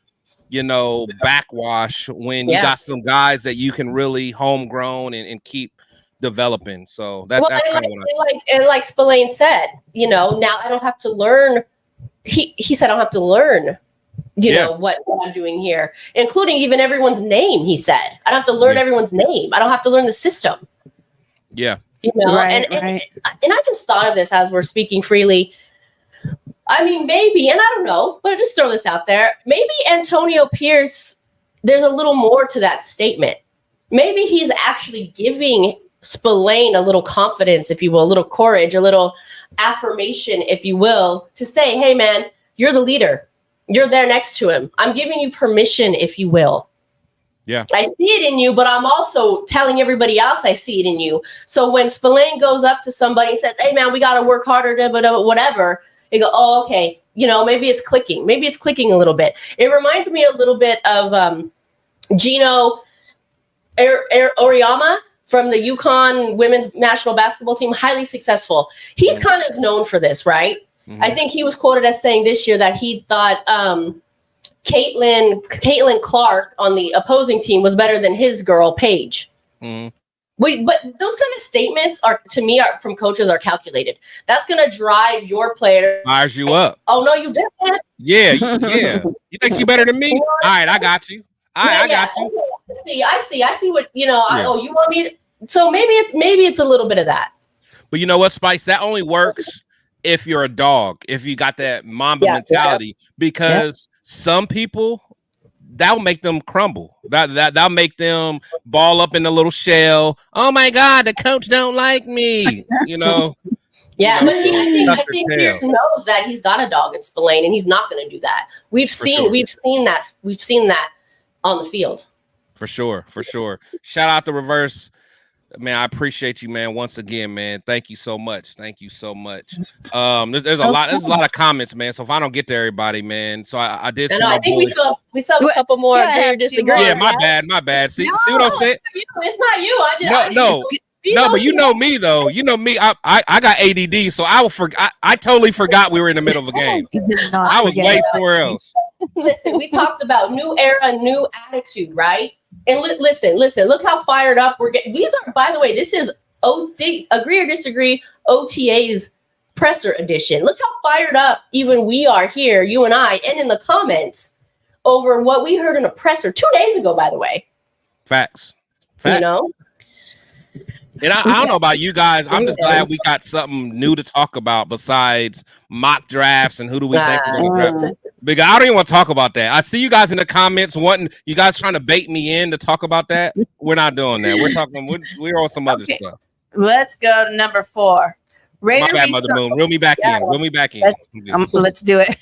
backwash when you got some guys that you can really homegrown and keep developing. So that's kind of what like Spillane said, now I don't have to learn. He said I don't have to learn, what I'm doing here, including even everyone's name. He said I don't have to learn everyone's name. I don't have to learn the system. Yeah. And I just thought of this as we're speaking freely. I mean, maybe, and I don't know, but just throw this out there. Maybe Antonio Pierce, there's a little more to that statement. Maybe he's actually giving Spillane a little confidence, if you will, a little courage, a little affirmation, if you will, to say, hey, man, you're the leader. You're there next to him. I'm giving you permission, if you will. Yeah, I see it in you, but I'm also telling everybody else I see it in you. So when Spillane goes up to somebody and says, hey, man, we got to work harder, whatever, they go, oh, okay. Maybe it's clicking. Maybe it's clicking a little bit. It reminds me a little bit of Gino Auriemma from the UConn women's national basketball team, highly successful. He's kind of known for this, right? Mm-hmm. I think he was quoted as saying this year that he thought Caitlin Clark on the opposing team was better than his girl, Paige. Mm-hmm. But those kind of statements to me from coaches are calculated. That's going to drive your player. Fires you up. Oh, no, you didn't. Yeah. You think you better than me? All right, I got you. I got you. I see what, you want me to. So maybe it's a little bit of that. But you know what, Spice? That only works if you're a dog, if you got that Mamba mentality, because some people, that'll make them crumble. That'll make them ball up in a little shell. Oh my God, the coach don't like me. Yeah, but I think Pierce knows that he's got a dog at Spillane, and he's not going to do that. We've seen that on the field. For sure. Shout out to Reverse. Man, I appreciate you, man. Once again, man. Thank you so much. There's a lot of comments, man. So if I don't get to everybody, man. So I did. I think we saw a couple more. Yeah, my bad. See what I'm saying? It's not you. No, but you know me though. You know me. I got ADD, so I totally forgot we were in the middle of a game. I was way somewhere else. Listen, we talked about new era, new attitude, right? And listen, look how fired up we're getting. These are, by the way, this is agree or disagree, OTAs presser edition. Look how fired up even we are here, you and I, and in the comments over what we heard in a presser 2 days ago, by the way. Facts. And I don't know about you guys. I'm just glad we got something new to talk about besides mock drafts and who do we think we're going to draft. Because I don't even want to talk about that. I see you guys in the comments wanting you guys trying to bait me in to talk about that. We're not doing that. We're talking. We're on some other stuff. Let's go to number 4. My bad, Mother Moon. Reel me back in. Reel me back in. Let's do it.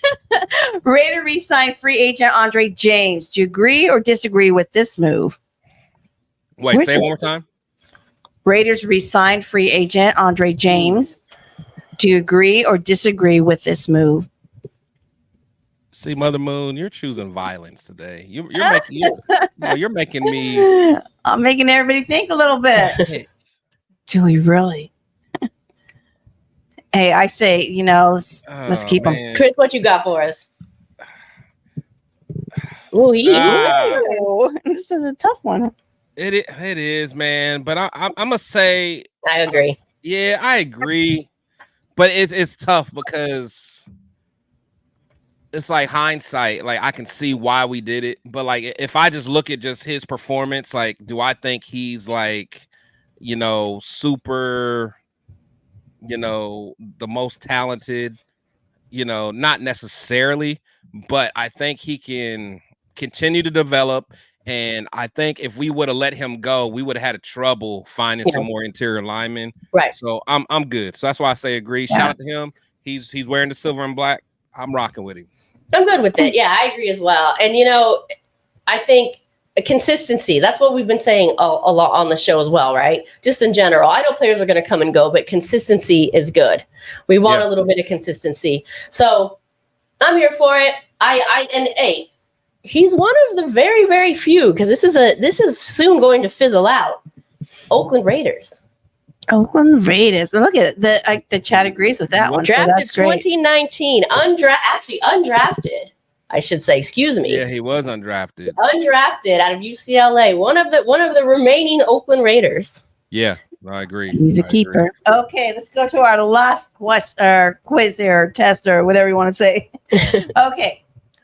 Raider re-signed free agent Andre James. Do you agree or disagree with this move? Wait, say it one more time. Raiders re-signed free agent Andre James. Do you agree or disagree with this move? See, Mother Moon, you're choosing violence today. You're making me. I'm making everybody think a little bit. Do we really? Hey, I say, let's keep them. Chris, what you got for us? Ooh, this is a tough one. It is, man. But I'm gonna say I agree. Yeah, I agree. But it's tough because it's like hindsight. Like I can see why we did it, but like if I just look at just his performance, like do I think he's like, super, the most talented? Not necessarily, but I think he can continue to develop. And I think if we would have let him go, we would have had trouble finding some more interior linemen. Right. So I'm good. So that's why I say agree. Yeah. Shout out to him. He's wearing the silver and black. I'm rocking with him. I'm good with it. Yeah, I agree as well. And I think consistency. That's what we've been saying a lot on the show as well, right? Just in general. I know players are going to come and go, but consistency is good. We want a little bit of consistency. So I'm here for it. He's one of the very, very few, because this is soon going to fizzle out. Oakland Raiders. Oakland Raiders. And look at it. The chat agrees with that one. Drafted so that's great. 2019. Undrafted. I should say. Excuse me. Yeah, he was undrafted. Undrafted out of UCLA. One of the remaining Oakland Raiders. Yeah, I agree. He's a keeper. Okay, let's go to our last question, or quiz or test or whatever you want to say. Okay.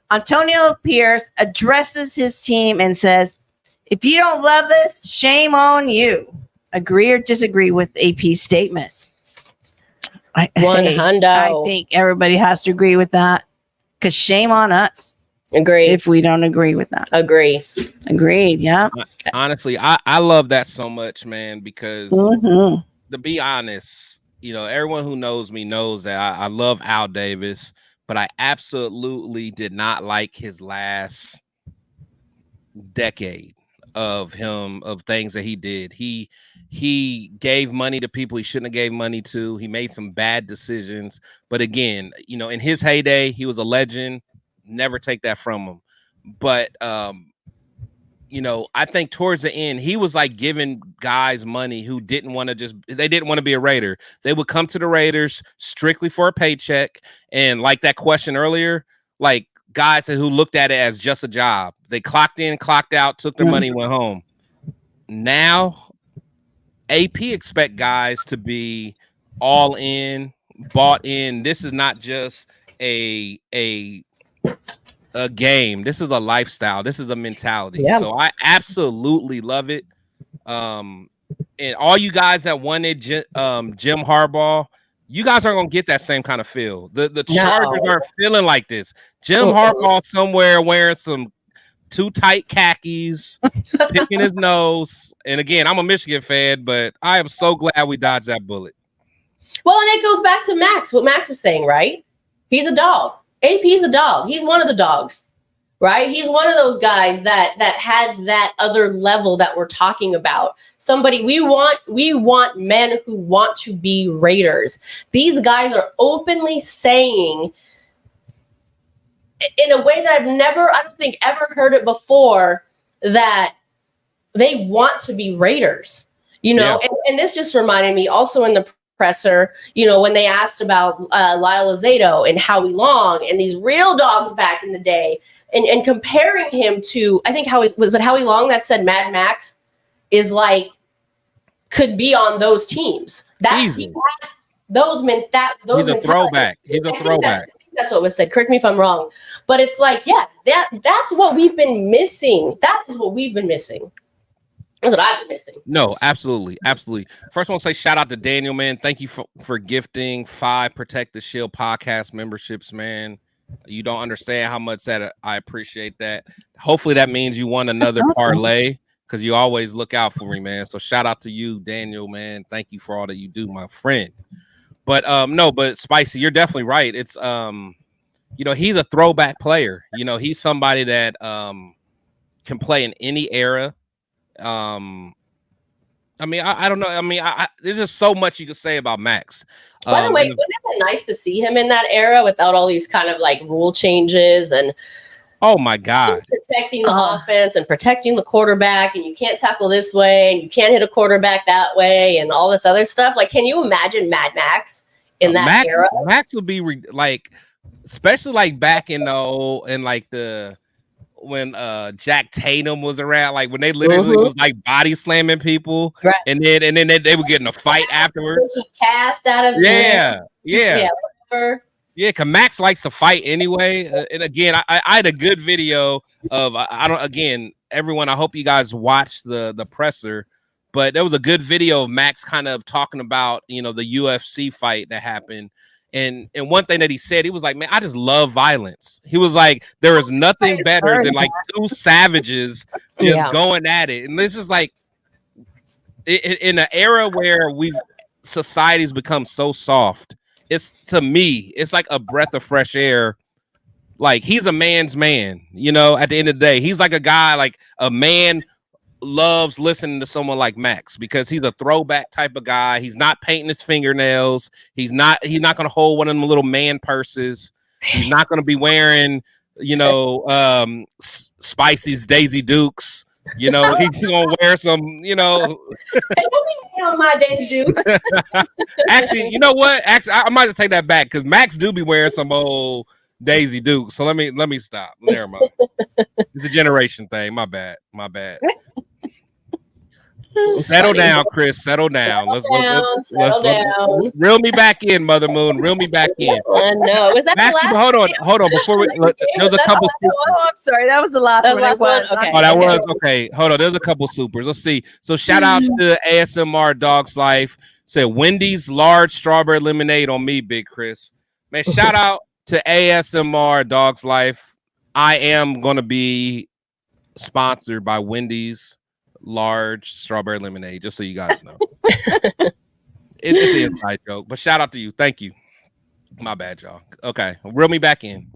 Antonio Pierce addresses his team and says, if you don't love this, shame on you. Agree or disagree with AP's statement? I think everybody has to agree with that, because shame on us. Agree. If we don't agree with that. Agree. Agreed. Yeah. Honestly, I love that so much, man, because to be honest, everyone who knows me knows that I love Al Davis. But I absolutely did not like his last decade of things that he did. He gave money to people he shouldn't have gave money to. He made some bad decisions. But again, in his heyday, he was a legend. Never take that from him. But I think towards the end, he was like giving guys money who didn't want to be a Raider. They would come to the Raiders strictly for a paycheck. And like that question earlier, like guys who looked at it as just a job. They clocked in, clocked out, took their money, went home. Now, AP expect guys to be all in, bought in. This is not just a game. This is a lifestyle. This is a mentality. Yeah. So I absolutely love it. And all you guys that wanted Jim Harbaugh, you guys aren't gonna get that same kind of feel. The Chargers aren't feeling like this. Jim Harbaugh somewhere wearing some too tight khakis, picking his nose. And again, I'm a Michigan fan, but I am so glad we dodged that bullet. Well, and it goes back to Max, what Max was saying, right? He's a dog. AP's a dog. He's one of the dogs, right? He's one of those guys that has that other level that we're talking about. Somebody we want men who want to be Raiders. These guys are openly saying, in a way that I don't think ever heard it before, that they want to be Raiders. And this just reminded me also in the presser, when they asked about Lyle Azedo and Howie Long and these real dogs back in the day, and comparing him to, I think Howie Long that said Mad Max is like, could be on those teams. That's he has those men. He's a throwback. He's a throwback. That's what was said. Correct me if I'm wrong, but it's like, that's what we've been missing. That is what we've been missing. That's what I've been missing. No, absolutely. Absolutely. First, I want to say shout out to Daniel, man. Thank you for gifting 5 Protect the Shield podcast memberships, man. You don't understand how much that I appreciate that. Hopefully that means you won another parlay, because you always look out for me, man. So shout out to you, Daniel, man. Thank you for all that you do, my friend. But no, but Spicy, you're definitely right. It's you know, he's a throwback player. You know, he's somebody that can play in any era. I mean, I don't know. I mean, there's just so much you could say about Max. By the way, wouldn't it be nice to see him in that era without all these kind of like rule changes and oh my God, protecting the offense and protecting the quarterback, and you can't tackle this way and you can't hit a quarterback that way and all this other stuff? Like, can you imagine Mad Max in that era? Max would be like, especially like back in the old and like when Jack Tatum was around, like when they literally was like body slamming people, right. and then they would get in a fight afterwards. Cast out of yeah. Whatever. Yeah, because Max likes to fight anyway. And again, I had a good video of everyone. I hope you guys watched the presser, but there was a good video of Max kind of talking about, you know, the UFC fight that happened. And one thing that he said, he was like, man, I just love violence. He was like, there is nothing better than like 2 savages just going at it. And this is like in an era where society's become so soft. It's, to me, it's like a breath of fresh air. Like, he's a man's man, you know, at the end of the day. He's like a guy, like a man loves listening to someone like Max, because he's a throwback type of guy. He's not painting his fingernails. He's not going to hold one of them little man purses. He's not going to be wearing, you know, Spicy's Daisy Dukes. You know, he's going to wear some, you know. On my Daisy Dukes. Actually, you know what? Actually, I might have to take that back, because Max do be wearing some old Daisy Dukes. So let me stop. Never mind. It's a generation thing. My bad. Settle down, Chris. Settle down. Let's reel me back in, Mother Moon. Reel me back in. I know. Was that Max, the last? Hold on. Before we, there's a couple. I'm sorry. That was the last one. Okay. Oh, that was okay. Hold on. There's a couple supers. Let's see. So shout out to ASMR Dog's Life. Said Wendy's large strawberry lemonade on me, Big Chris. Man, shout out to ASMR Dog's Life. I am gonna be sponsored by Wendy's large strawberry lemonade, just so you guys know. It's an inside joke, but shout out to you. Thank you. My bad, y'all. Okay, reel me back in.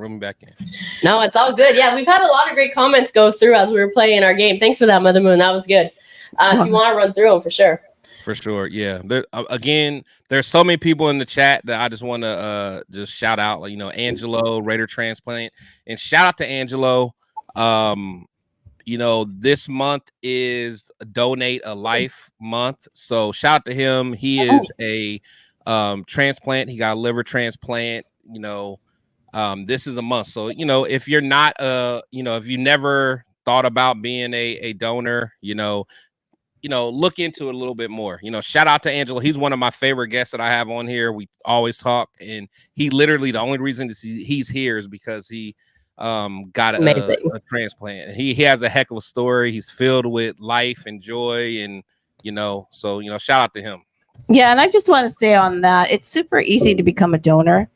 No, it's all good. Yeah, we've had a lot of great comments go through as we were playing our game. Thanks for that, Mother Moon. That was good. If you want to run through them, for sure. For sure, yeah. Again, there's so many people in the chat that I just want to just shout out. Like, you know, Angelo, Raider Transplant, and shout out to Angelo. You know, this month is Donate a Life month, so shout out to him. He is a transplant. He got a liver transplant. You know, this is a month. So, you know, if you're not you know, if you never thought about being a donor, you know, look into it a little bit more. You know, shout out to Angelo. He's one of my favorite guests that I have on here. We always talk, and he literally, the only reason he's here is because he got a transplant. He has a heck of a story. He's filled with life and joy, and you know, so you know, shout out to him. Yeah, and I just want to say on that, it's super easy to become a donor.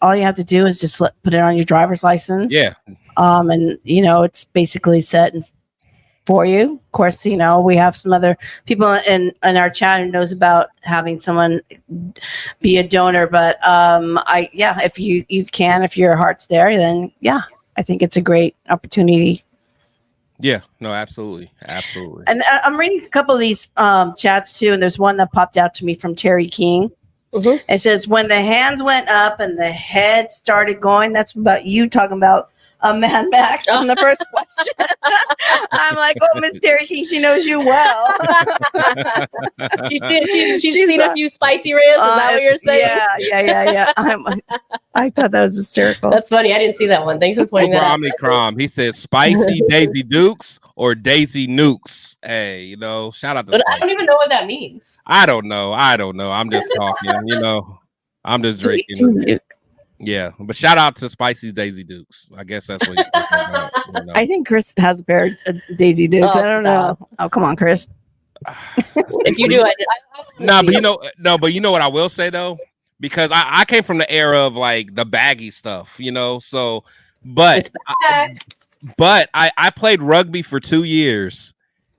All you have to do is just put it on your driver's license. Yeah. And you know, it's basically set for you. Of course, you know, we have some other people in our chat who knows about having someone be a donor, but if you can, if your heart's there, then yeah, I think it's a great opportunity. Yeah, no, absolutely. And I'm reading a couple of these chats too, and there's one that popped out to me from Terry King. It says, when the hands went up and the head started going, that's about you talking about Mad Max on the first question. I'm like, oh, Miss Terry King, she knows you well. she's seen a few spicy rants. Is that what you're saying? Yeah. I thought that was hysterical. That's funny. I didn't see that one. Thanks for pointing that out. Omnicrom. He says spicy Daisy Dukes or Daisy Nukes. Hey, you know, shout out to But I don't even know what that means. I don't know. I'm just talking, you know. I'm just drinking. Yeah, but shout out to Spicy's Daisy Dukes. I guess that's what you're talking about, you know. I think Chris has a pair of Daisy Dukes. I don't know. Oh, come on, Chris. If you do, but you know what I will say though, because I came from the era of like the baggy stuff, you know. So, but I played rugby for 2 years,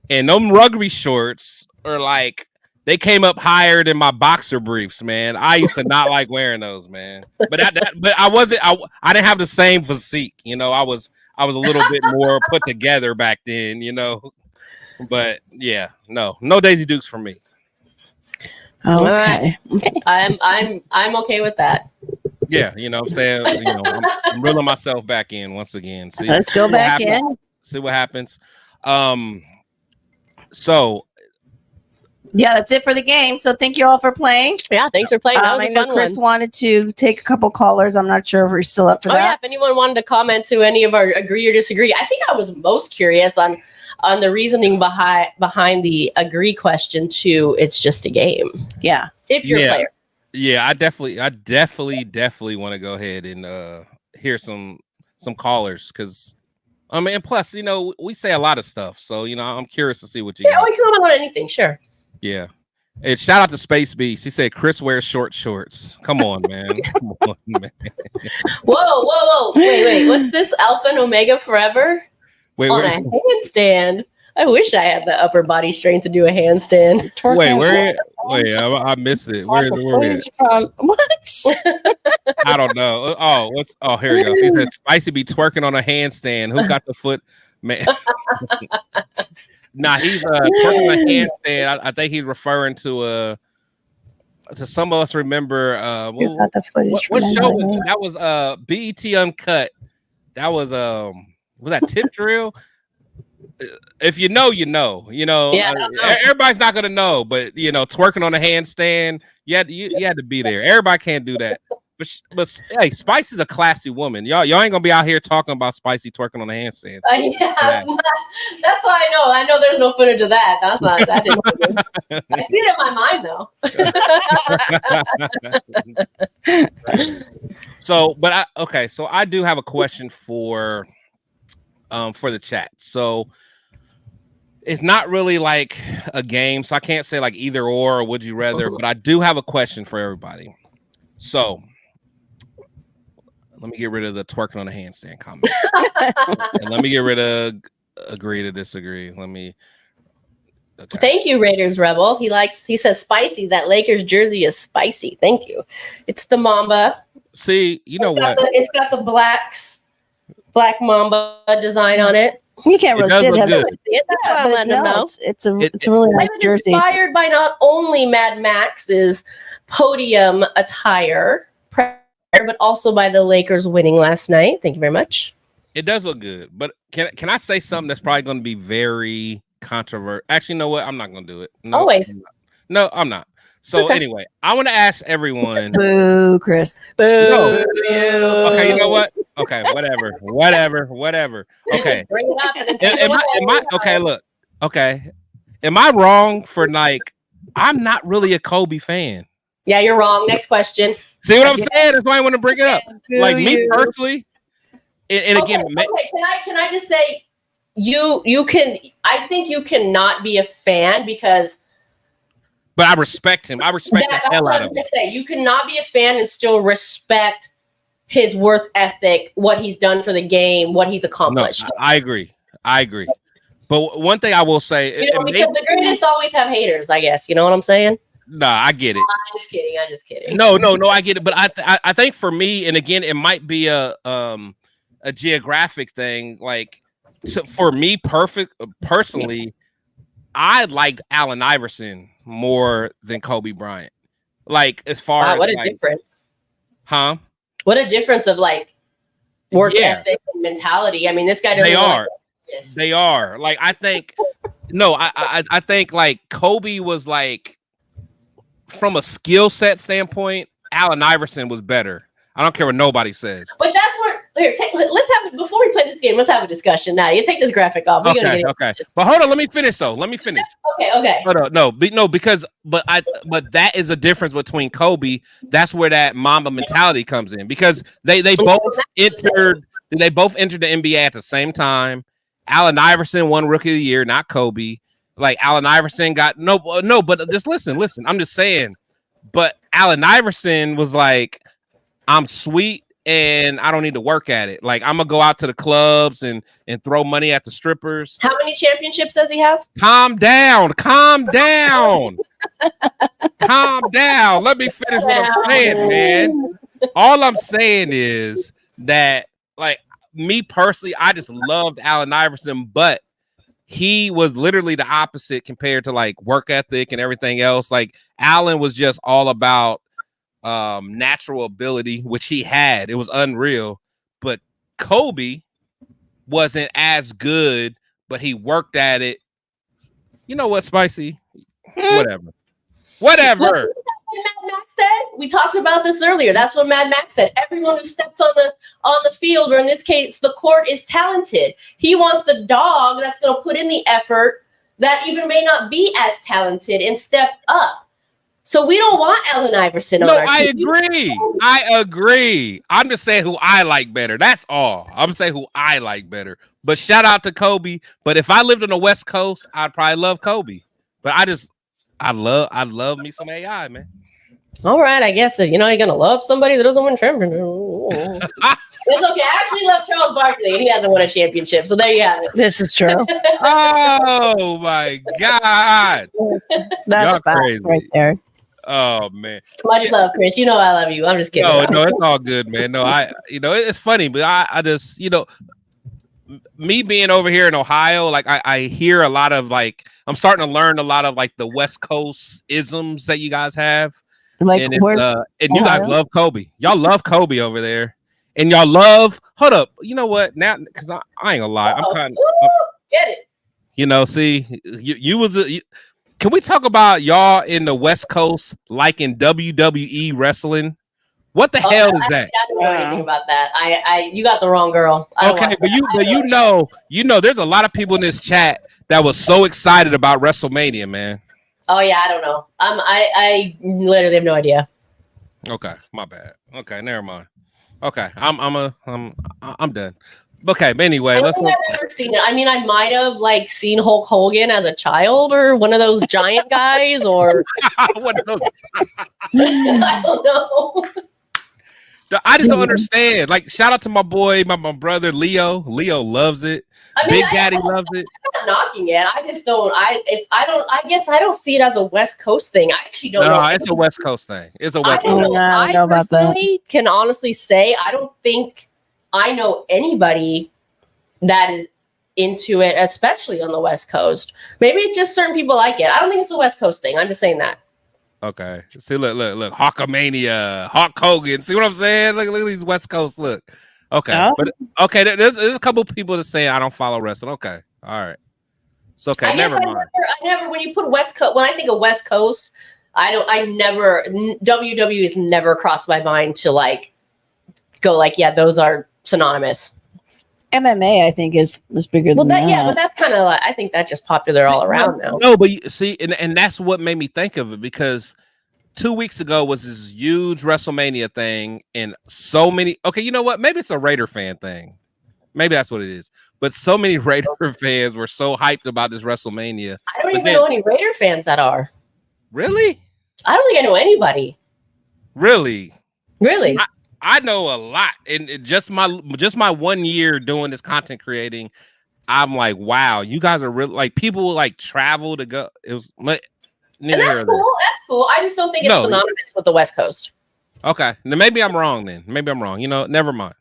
and them rugby shorts are like. They came up higher than my boxer briefs, man. I used to not like wearing those, man. But I didn't have the same physique, you know. I was a little bit more put together back then, you know. But yeah, no Daisy Dukes for me. Okay. I'm okay with that. Yeah, you know what I'm saying? You know, I'm reeling myself back in once again. See, let's go back in. See what happens. So yeah, that's it for the game. So thank you all for playing. Yeah, thanks for playing. That was a fun one. Chris wanted to take a couple callers. I'm not sure if we're still up for that. Yeah, if anyone wanted to comment to any of our agree or disagree. I think I was most curious on the reasoning behind the agree question to it's just a game. Yeah. If you're a player. Yeah, I definitely want to go ahead and hear some callers, because I mean, and plus, you know, we say a lot of stuff, so you know, I'm curious to see what you. Yeah, we comment on anything, sure. Yeah. And shout out to Space Beast. He said Chris wears short shorts. Come on, man. Come on, man. Whoa. Wait. What's this? Alpha and Omega forever? Wait, on a handstand. I wish I had the upper body strength to do a handstand. Wait, I missed it. Where is it? What? I don't know. Oh, here we go. He said Spicy be twerking on a handstand. Who got the foot? Man. Nah, he's twerking on a handstand. I think he's referring to some of us remember what show was that? That was BET Uncut. That was that Tip Drill? If you know, you know. Yeah, everybody's not gonna know, but you know, twerking on a handstand, you had to be there. Everybody can't do that. But hey, Spicy's a classy woman. Y'all ain't gonna be out here talking about Spicy twerking on a handstand. That's why I know. I know there's no footage of that. That's not. That didn't. I see it in my mind though. So I do have a question for the chat. So it's not really like a game, so I can't say like either or would you rather, but I do have a question for everybody. So let me get rid of the twerking on the handstand comment. And let me get rid of agree to disagree. Okay. Thank you, Raiders Rebel. He says spicy. That Lakers jersey is spicy. Thank you. It's the Mamba. See, you know what? It's got the black Mamba design on it. You can't really see it. I'm letting them know. It's a really nice jersey. Inspired by not only Mad Max's podium attire, but also by the Lakers winning last night. Thank you very much. It does look good, but can I say something that's probably going to be very controversial? Actually, you know what? I'm not going to do it. No, always. No, I'm not. So anyway, I want to ask everyone. Boo, Chris. Boo. No. Okay, you know what? Okay, whatever. Okay. Bring it up and okay, look. Okay. Am I wrong for like, I'm not really a Kobe fan? Yeah, you're wrong. Next question. See what I'm saying? That's why I want to bring it up. Like me personally, and again, can I just say I think you cannot be a fan because. But I respect him. I respect the hell out of him. You cannot be a fan and still respect his work ethic, what he's done for the game, what he's accomplished. No, I agree. But one thing I will say, because the greatest always have haters, I guess. You know what I'm saying? Nah, I get it. I'm just kidding. No, I get it. But I think for me, and again, it might be a geographic thing. Like for me, personally, I liked Allen Iverson more than Kobe Bryant. Like as far as what a difference. Huh? What a difference of like work ethic and mentality. I mean, this guy doesn't. They are. Like I think I think like Kobe was like from a skill set standpoint, Allen Iverson was better. I don't care what nobody says. But that's where let's have it before we play this game. Let's have a discussion now. You take this graphic off. We're gonna get okay. But hold on, let me finish though. Let me finish. Okay. Hold on, no, because that is a difference between Kobe. That's where that Mamba mentality comes in because they both entered the NBA at the same time. Allen Iverson won Rookie of the Year, not Kobe. Like Allen Iverson got no, but just listen. I'm just saying. But Allen Iverson was like, I'm sweet and I don't need to work at it. Like I'm gonna go out to the clubs and throw money at the strippers. How many championships does he have? Calm down. Calm down. Let me finish what I'm saying, man. All I'm saying is that, like, me personally, I just loved Allen Iverson, but he was literally the opposite compared to like work ethic and everything else. Like Allen was just all about natural ability, which he had. It was unreal. But Kobe wasn't as good, but he worked at it. You know what, Spicy? Whatever. Mad Max said, we talked about this earlier. That's what Mad Max said. Everyone who steps on the field, or in this case, the court, is talented. He wants the dog that's going to put in the effort that even may not be as talented and step up. So we don't want Allen Iverson on our team. I agree. I'm just saying who I like better. That's all. I'm saying who I like better. But shout out to Kobe. But if I lived on the West Coast, I'd probably love Kobe. But I love me some AI, man. All right, I guess you're gonna love somebody that doesn't win championship. It's okay. I actually love Charles Barkley, and he hasn't won a championship. So there you have it. This is true. Oh my God, that's crazy right there. Oh man, much love, Chris. You know I love you. I'm just kidding. No, it's all good, man. No, it's funny, but I just me being over here in Ohio, like I hear a lot of like I'm starting to learn a lot of like the West Coast isms that you guys have. Like and you guys love Kobe. Y'all love Kobe over there. And y'all love hold up. You know what? Now because I ain't gonna lie. I'm kind of get it. See, you was can we talk about y'all in the West Coast like in WWE wrestling? What the hell is that? I don't know anything about that. You got the wrong girl. Okay, but you know, there's a lot of people in this chat that was so excited about WrestleMania, man. Oh yeah, I don't know. I literally have no idea. Okay, my bad. Okay, never mind. Okay, I'm done. Okay, but anyway, I've never seen it. I mean, I might have like seen Hulk Hogan as a child or one of those giant guys or one of those. I don't know. I just don't understand. Like, shout out to my boy, my brother Leo. Leo loves it. Big Daddy loves it. I'm not knocking it. I just don't. I guess I don't see it as a West Coast thing. I actually don't know. No, it's a West Coast thing. It's a West Coast thing. I personally can honestly say I don't think I know anybody that is into it, especially on the West Coast. Maybe it's just certain people like it. I don't think it's a West Coast thing. I'm just saying that. Okay. See, look, Hawkamania, Hawk Hogan. See what I'm saying? Look at these West Coast. Look. Okay. Oh. But okay, there's a couple people that say I don't follow wrestling. Okay. All right. It's okay. Never mind. I never when you put West Coast, when I think of West Coast, WWE has never crossed my mind to like go like, yeah, those are synonymous. MMA, I think, is bigger than that. Yeah, but that's kind of like, I think that's just popular all around now. No, but you see, and that's what made me think of it because 2 weeks ago was this huge WrestleMania thing, and so many. Okay, you know what? Maybe it's a Raider fan thing. Maybe that's what it is. But so many Raider fans were so hyped about this WrestleMania. I don't even know any Raider fans that are. Really? I don't think I know anybody. Really? Really? I know a lot, and just my 1 year doing this content creating, I'm like, wow, you guys are really like people like travel to go. It was, and that's cool. That's cool. I just don't think it's synonymous with the West Coast. Okay, now maybe I'm wrong. Then maybe I'm wrong. Never mind.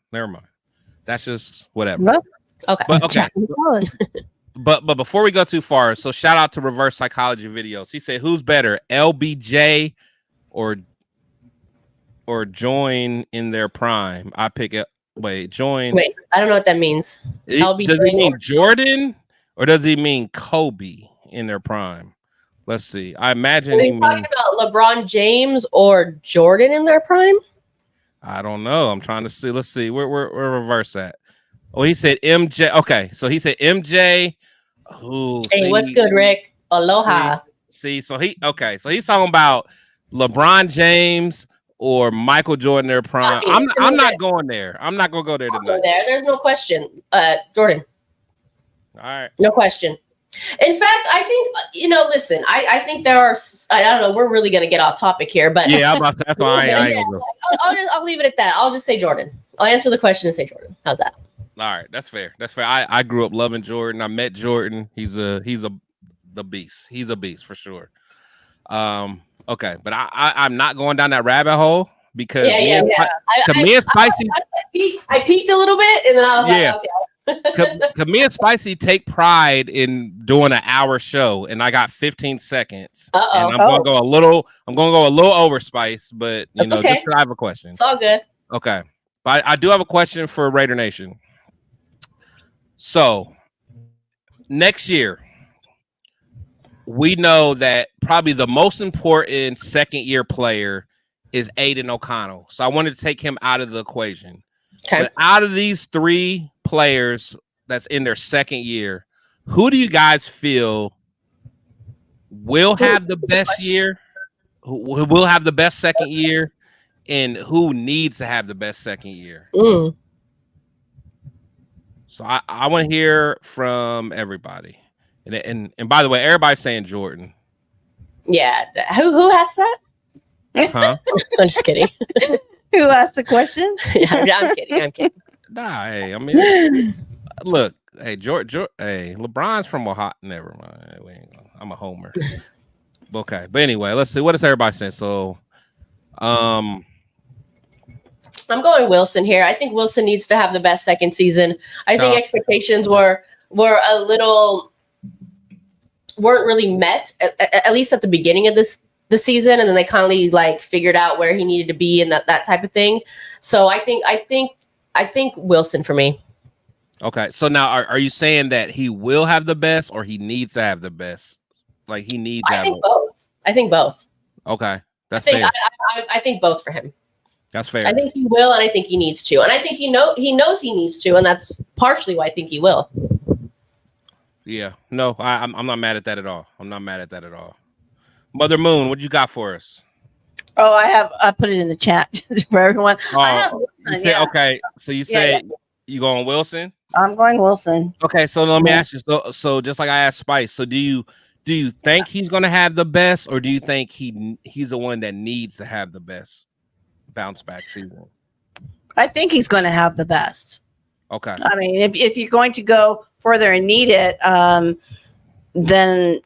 That's just whatever. Okay. But okay. but before we go too far, so shout out to Reverse Psychology Videos. He said, "Who's better, LBJ or join in their prime?" I pick it. Join. Wait, I don't know what that means. LBJ does he mean Jordan or does he mean Kobe in their prime? Let's see. I imagine he's talking about LeBron James or Jordan in their prime. I don't know. I'm trying to see. Let's see. Where reverse at? Oh, he said MJ. Okay, so he said MJ. Ooh, hey, what's good, Rick? Aloha. See, so he's talking about LeBron James or Michael Jordan, their prime. I'm not going there. I'm not gonna go there tonight. There's no question. Jordan. All right. No question. In fact, I think, listen, I think there are, I don't know, we're really going to get off topic here, but yeah, that's why I ain't gonna go. I'll leave it at that. I'll just say Jordan. I'll answer the question and say Jordan. How's that? All right. That's fair. I grew up loving Jordan. I met Jordan. He's the beast. He's a beast for sure. Okay. But I'm not going down that rabbit hole because me and Spicy. I peeked a little bit and then I was like, okay. Cause me and Spicy take pride in doing an hour show, and I got 15 seconds. And I'm gonna go a little over Spice, but just because I have a question. It's all good. Okay, but I do have a question for Raider Nation. So next year, we know that probably the most important second year player is Aiden O'Connell. So I wanted to take him out of the equation. Okay. But out of these three players that's in their second year, who do you guys feel will have the best year? Who will have the best second year? And who needs to have the best second year? So I want to hear from everybody. And by the way, everybody's saying Jordan. Yeah. Who asked that? Huh? I'm just kidding. Who asked the question? Yeah, I'm kidding. Nah, hey, I mean, look, hey, hey, LeBron's from Ohio. Never mind. I'm a homer. Okay, but anyway, let's see. What is everybody saying? So, I'm going Wilson here. I think Wilson needs to have the best second season. I think expectations were a little weren't really met, at least at the beginning of the season, and then they kind of like figured out where he needed to be and that type of thing. So I think Wilson for me. Okay, so now are you saying that he will have the best or he needs to have the best? Like he needs to have both. I think both. Okay, that's fair. I think both for him. That's fair. I think he will, and I think he needs to, and I think he knows he needs to, and that's partially why I think he will. Yeah, no, I'm not mad at that at all. I'm not mad at that at all. Mother Moon, what you got for us? Oh, I put it in the chat for everyone. I have Wilson, okay, so you say you going Wilson? I'm going Wilson. Okay, so let me ask you. So just like I asked Spice, so do you think he's going to have the best, or do you think he's the one that needs to have the best bounce back season? I think he's going to have the best. Okay. I mean, if you're going to go further and need it, then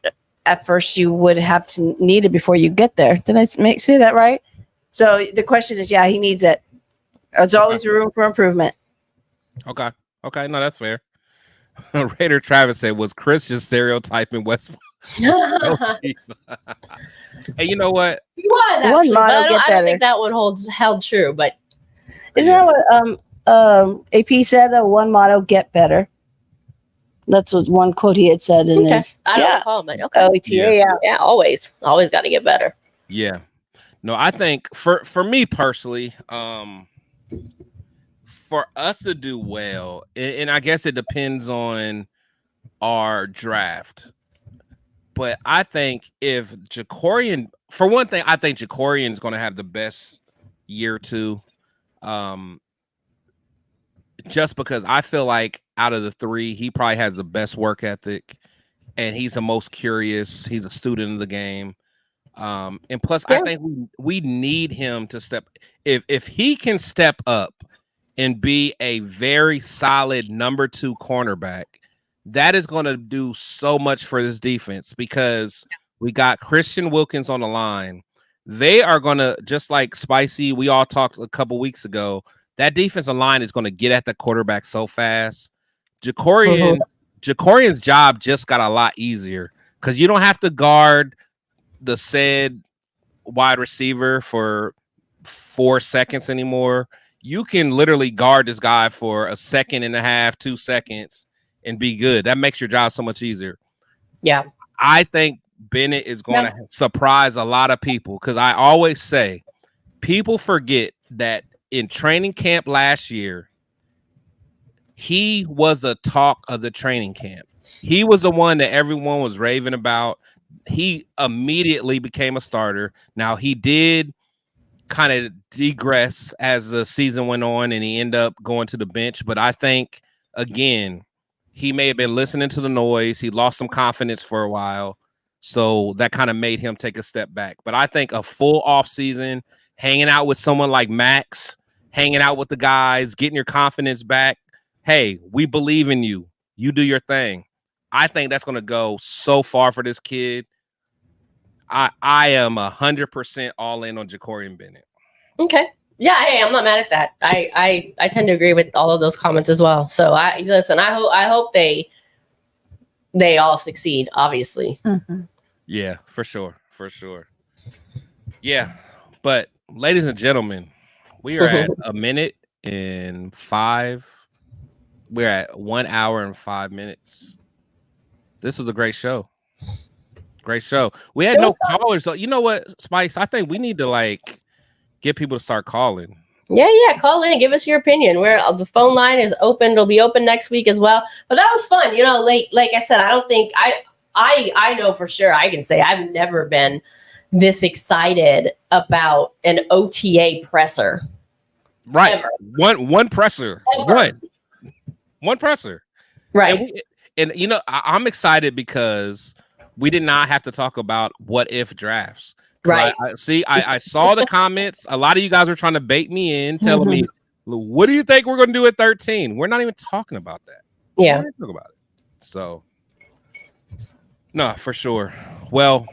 at first you would have to need it before you get there. Did I say that right? So the question is, he needs it. There's always room for improvement. Okay. No, that's fair. Raider Travis said, was Chris just stereotyping Westbrook? Hey, you know what? He was actually, but I don't think that one held true. But isn't that what AP said? One motto: get better. That's what one quote he had said in his. I don't recall, but okay. OTA, yeah, always got to get better. Yeah. No, I think for me personally, for us to do well, and I guess it depends on our draft. But I think if Jacorian, for one thing, I think Jacorian is going to have the best year too. Just because I feel like out of the three, he probably has the best work ethic, and he's the most curious. He's a student of the game. And plus, I think we need him to step. If he can step up and be a very solid number 2 cornerback, that is going to do so much for this defense because we got Christian Wilkins on the line. They are going to, just like Spicy, we all talked a couple weeks ago, that defensive line is going to get at the quarterback so fast. Jacorian's job just got a lot easier because you don't have to guard the said wide receiver for 4 seconds anymore. You can literally guard this guy for a second and a half, 2 seconds, and be good. That makes your job so much easier. Yeah. I think Bennett is going to surprise a lot of people because I always say people forget that in training camp last year, he was the talk of the training camp. He was the one that everyone was raving about. He immediately became a starter. Now, he did kind of digress as the season went on, and he ended up going to the bench. But I think, again, he may have been listening to the noise. He lost some confidence for a while. So that kind of made him take a step back. But I think a full offseason, hanging out with someone like Max, hanging out with the guys, getting your confidence back. Hey, we believe in you. You do your thing. I think that's going to go so far for this kid. I am 100% all in on Ja'Cory Bennett. Okay. Yeah, hey, I'm not mad at that. I tend to agree with all of those comments as well. So I hope they all succeed, obviously. Mm-hmm. Yeah, for sure. Yeah, but ladies and gentlemen, we are at a minute and 5. We're at 1 hour and 5 minutes. This was a great show. We had no callers. So you know what, Spice? I think we need to get people to start calling. Yeah. Call in. Give us your opinion. The phone line is open. It'll be open next week as well. But that was fun. Like I said, I don't think I know for sure. I can say I've never been this excited about an OTA presser. Right. Ever. One presser. Ever. One presser. Right. And I'm excited because we did not have to talk about what if drafts. Right. I saw the comments. A lot of you guys were trying to bait me in, telling me, what do you think we're going to do at 13? We're not even talking about that. Yeah. We're not talking about it. So, no, for sure. Well,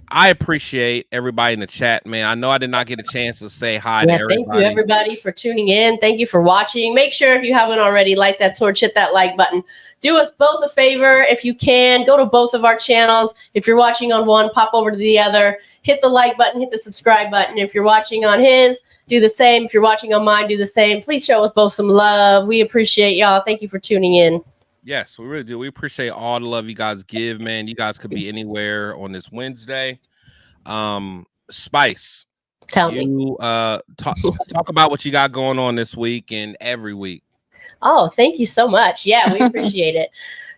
I appreciate everybody in the chat, man. I know I did not get a chance to say hi to everybody. Thank you, everybody, for tuning in. Thank you for watching. Make sure, if you haven't already, light that torch, hit that like button. Do us both a favor if you can. Go to both of our channels. If you're watching on one, pop over to the other. Hit the like button, hit the subscribe button. If you're watching on his, do the same. If you're watching on mine, do the same. Please show us both some love. We appreciate y'all. Thank you for tuning in. Yes, we really do. We appreciate all the love you guys give, man. You guys could be anywhere on this Wednesday. Spice, tell me. Talk about what you got going on this week and every week. Oh, thank you so much. Yeah, we appreciate it.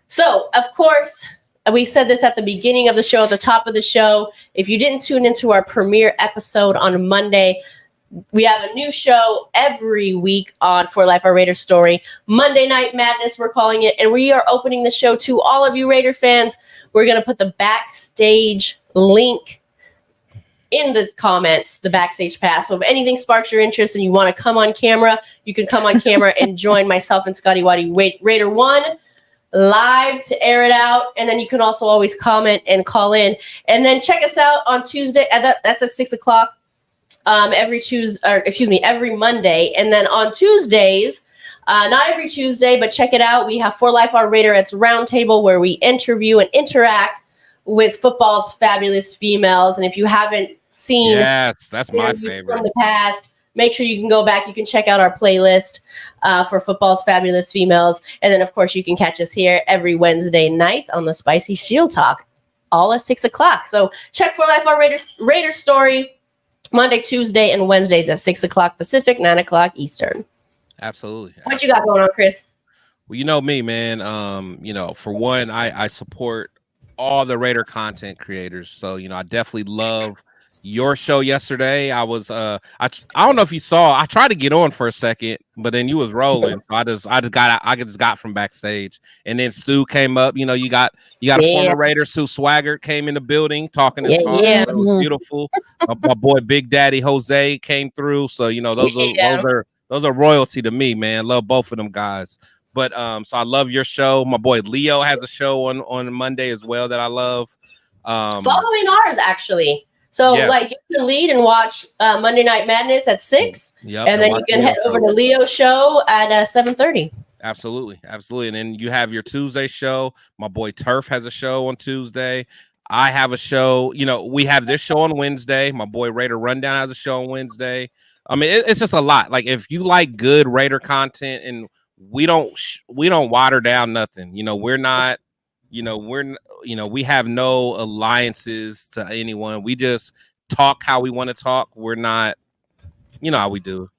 So, of course, we said this at the beginning of the show, at the top of the show. If you didn't tune into our premiere episode on Monday, we have a new show every week on For Life, Our Raider Story. Monday Night Madness, we're calling it. And we are opening the show to all of you Raider fans. We're going to put the backstage link in the comments, the backstage pass. So if anything sparks your interest and you want to come on camera, you can come on camera and join myself and Scotty Waddy Raider 1 live to air it out. And then you can also always comment and call in. And then check us out on Tuesday. That's at 6 o'clock. Every Monday. And then on Tuesdays, not every Tuesday, but check it out. We have For Life Our Raider. It's Roundtable, where we interview and interact with football's fabulous females. And if you haven't seen that's my favorite from the past, make sure you can go back. You can check out our playlist for football's fabulous females. And then, of course, you can catch us here every Wednesday night on the Spicy Shield Talk, all at 6 o'clock. So check For Life Our Raider Story Monday, Tuesday, and Wednesdays at 6 o'clock Pacific, 9 o'clock Eastern. Absolutely. What you got going on, Chris? Well, you know me, man. For one, I support all the Raider content creators. So, I definitely love your show yesterday. I was I don't know if you saw, I tried to get on for a second, but then you was rolling. So I just got from backstage. And then Stu came up. You got a former Raider, Stu Swaggart, came in the building talking his talk. Yeah. It was beautiful. my boy Big Daddy Jose came through. So those are royalty to me, man. Love both of them guys. But so I love your show. My boy Leo has a show on Monday as well that I love. Following ours, actually. So you can lead and watch Monday Night Madness at 6. Yep, and then you can head over to Leo's show at 7:30. Absolutely. And then you have your Tuesday show. My boy Turf has a show on Tuesday. I have a show. We have this show on Wednesday. My boy Raider Rundown has a show on Wednesday. I mean, it's just a lot. Like, if you like good Raider content, and we don't water down nothing. We're not. We have no alliances to anyone. We just talk how we want to talk. We're not. How we do.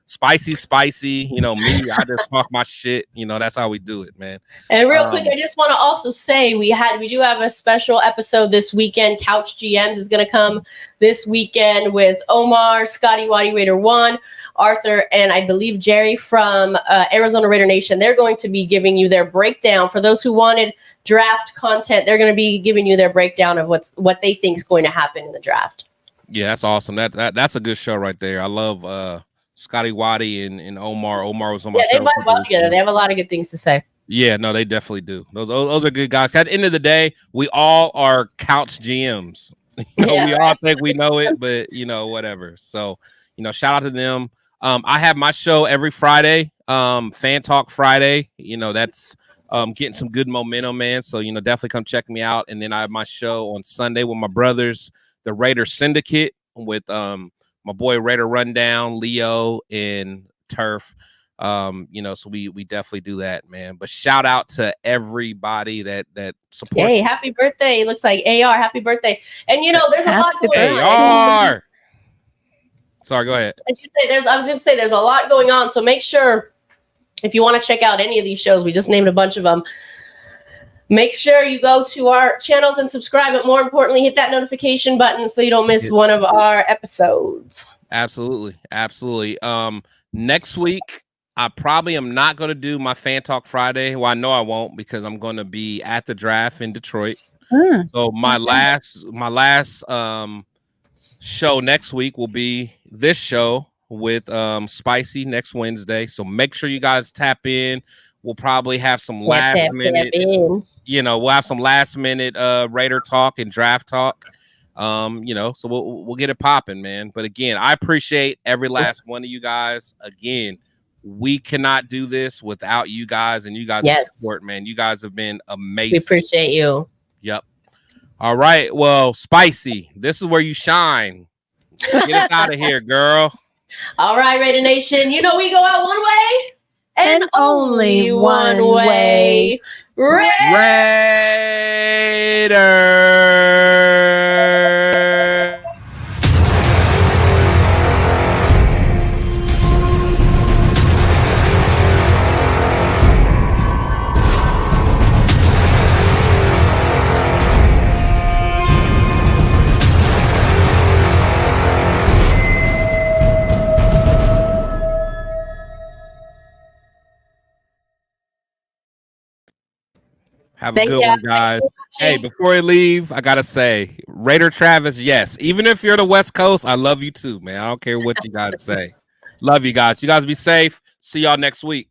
spicy. You know me, I just talk my shit. You know, that's how we do it, man. And real quick, I just want to also say we do have a special episode this weekend. Couch GMs is going to come this weekend with Omar, Scotty Waddy Raider 1, Arthur, and I believe Jerry from Arizona Raider Nation. They're going to be giving you their breakdown. For those who wanted draft content, they're going to be giving you their breakdown of what they think is going to happen in the draft. Yeah, that's awesome. That's a good show right there. I love Scotty Waddy and Omar. Omar was on my show. They vibe well together. They have a lot of good things to say. Yeah, no, they definitely do. Those are good guys. At the end of the day, we all are couch GMs. We all think we know it, but whatever. So, shout out to them. I have my show every Friday, Fan Talk Friday. That's getting some good momentum, man. So, definitely come check me out. And then I have my show on Sunday with my brothers, the Raider Syndicate, with my boy Raider Rundown, Leo, and Turf. So we definitely do that, man. But shout out to everybody that supports. Hey, happy birthday. It looks like AR, happy birthday. And there's a lot going on. AR. Sorry, go ahead. I was gonna say there's a lot going on. So make sure if you want to check out any of these shows, we just named a bunch of them. Make sure you go to our channels and subscribe, but more importantly, hit that notification button so you don't miss one of our episodes. Absolutely. Next week, I probably am not going to do my Fan Talk Friday. Well, I know I won't because I'm going to be at the draft in Detroit. So my last show next week will be this show with Spicy next Wednesday. So make sure you guys tap in. We'll probably have some last minute. We'll have some last minute Raider talk and draft talk. So we'll get it popping, man. But again, I appreciate every last one of you guys. Again, we cannot do this without you guys and you guys' support, man. You guys have been amazing. We appreciate you. Yep. All right. Well, Spicy, this is where you shine. Get us out of here, girl. All right, Raider Nation. We go out one way and only one way. Raider. Have a good one, guys. Hey, before we leave, I got to say, Raider Travis, yes. Even if you're the West Coast, I love you too, man. I don't care what you guys say. Love you guys. You guys be safe. See y'all next week.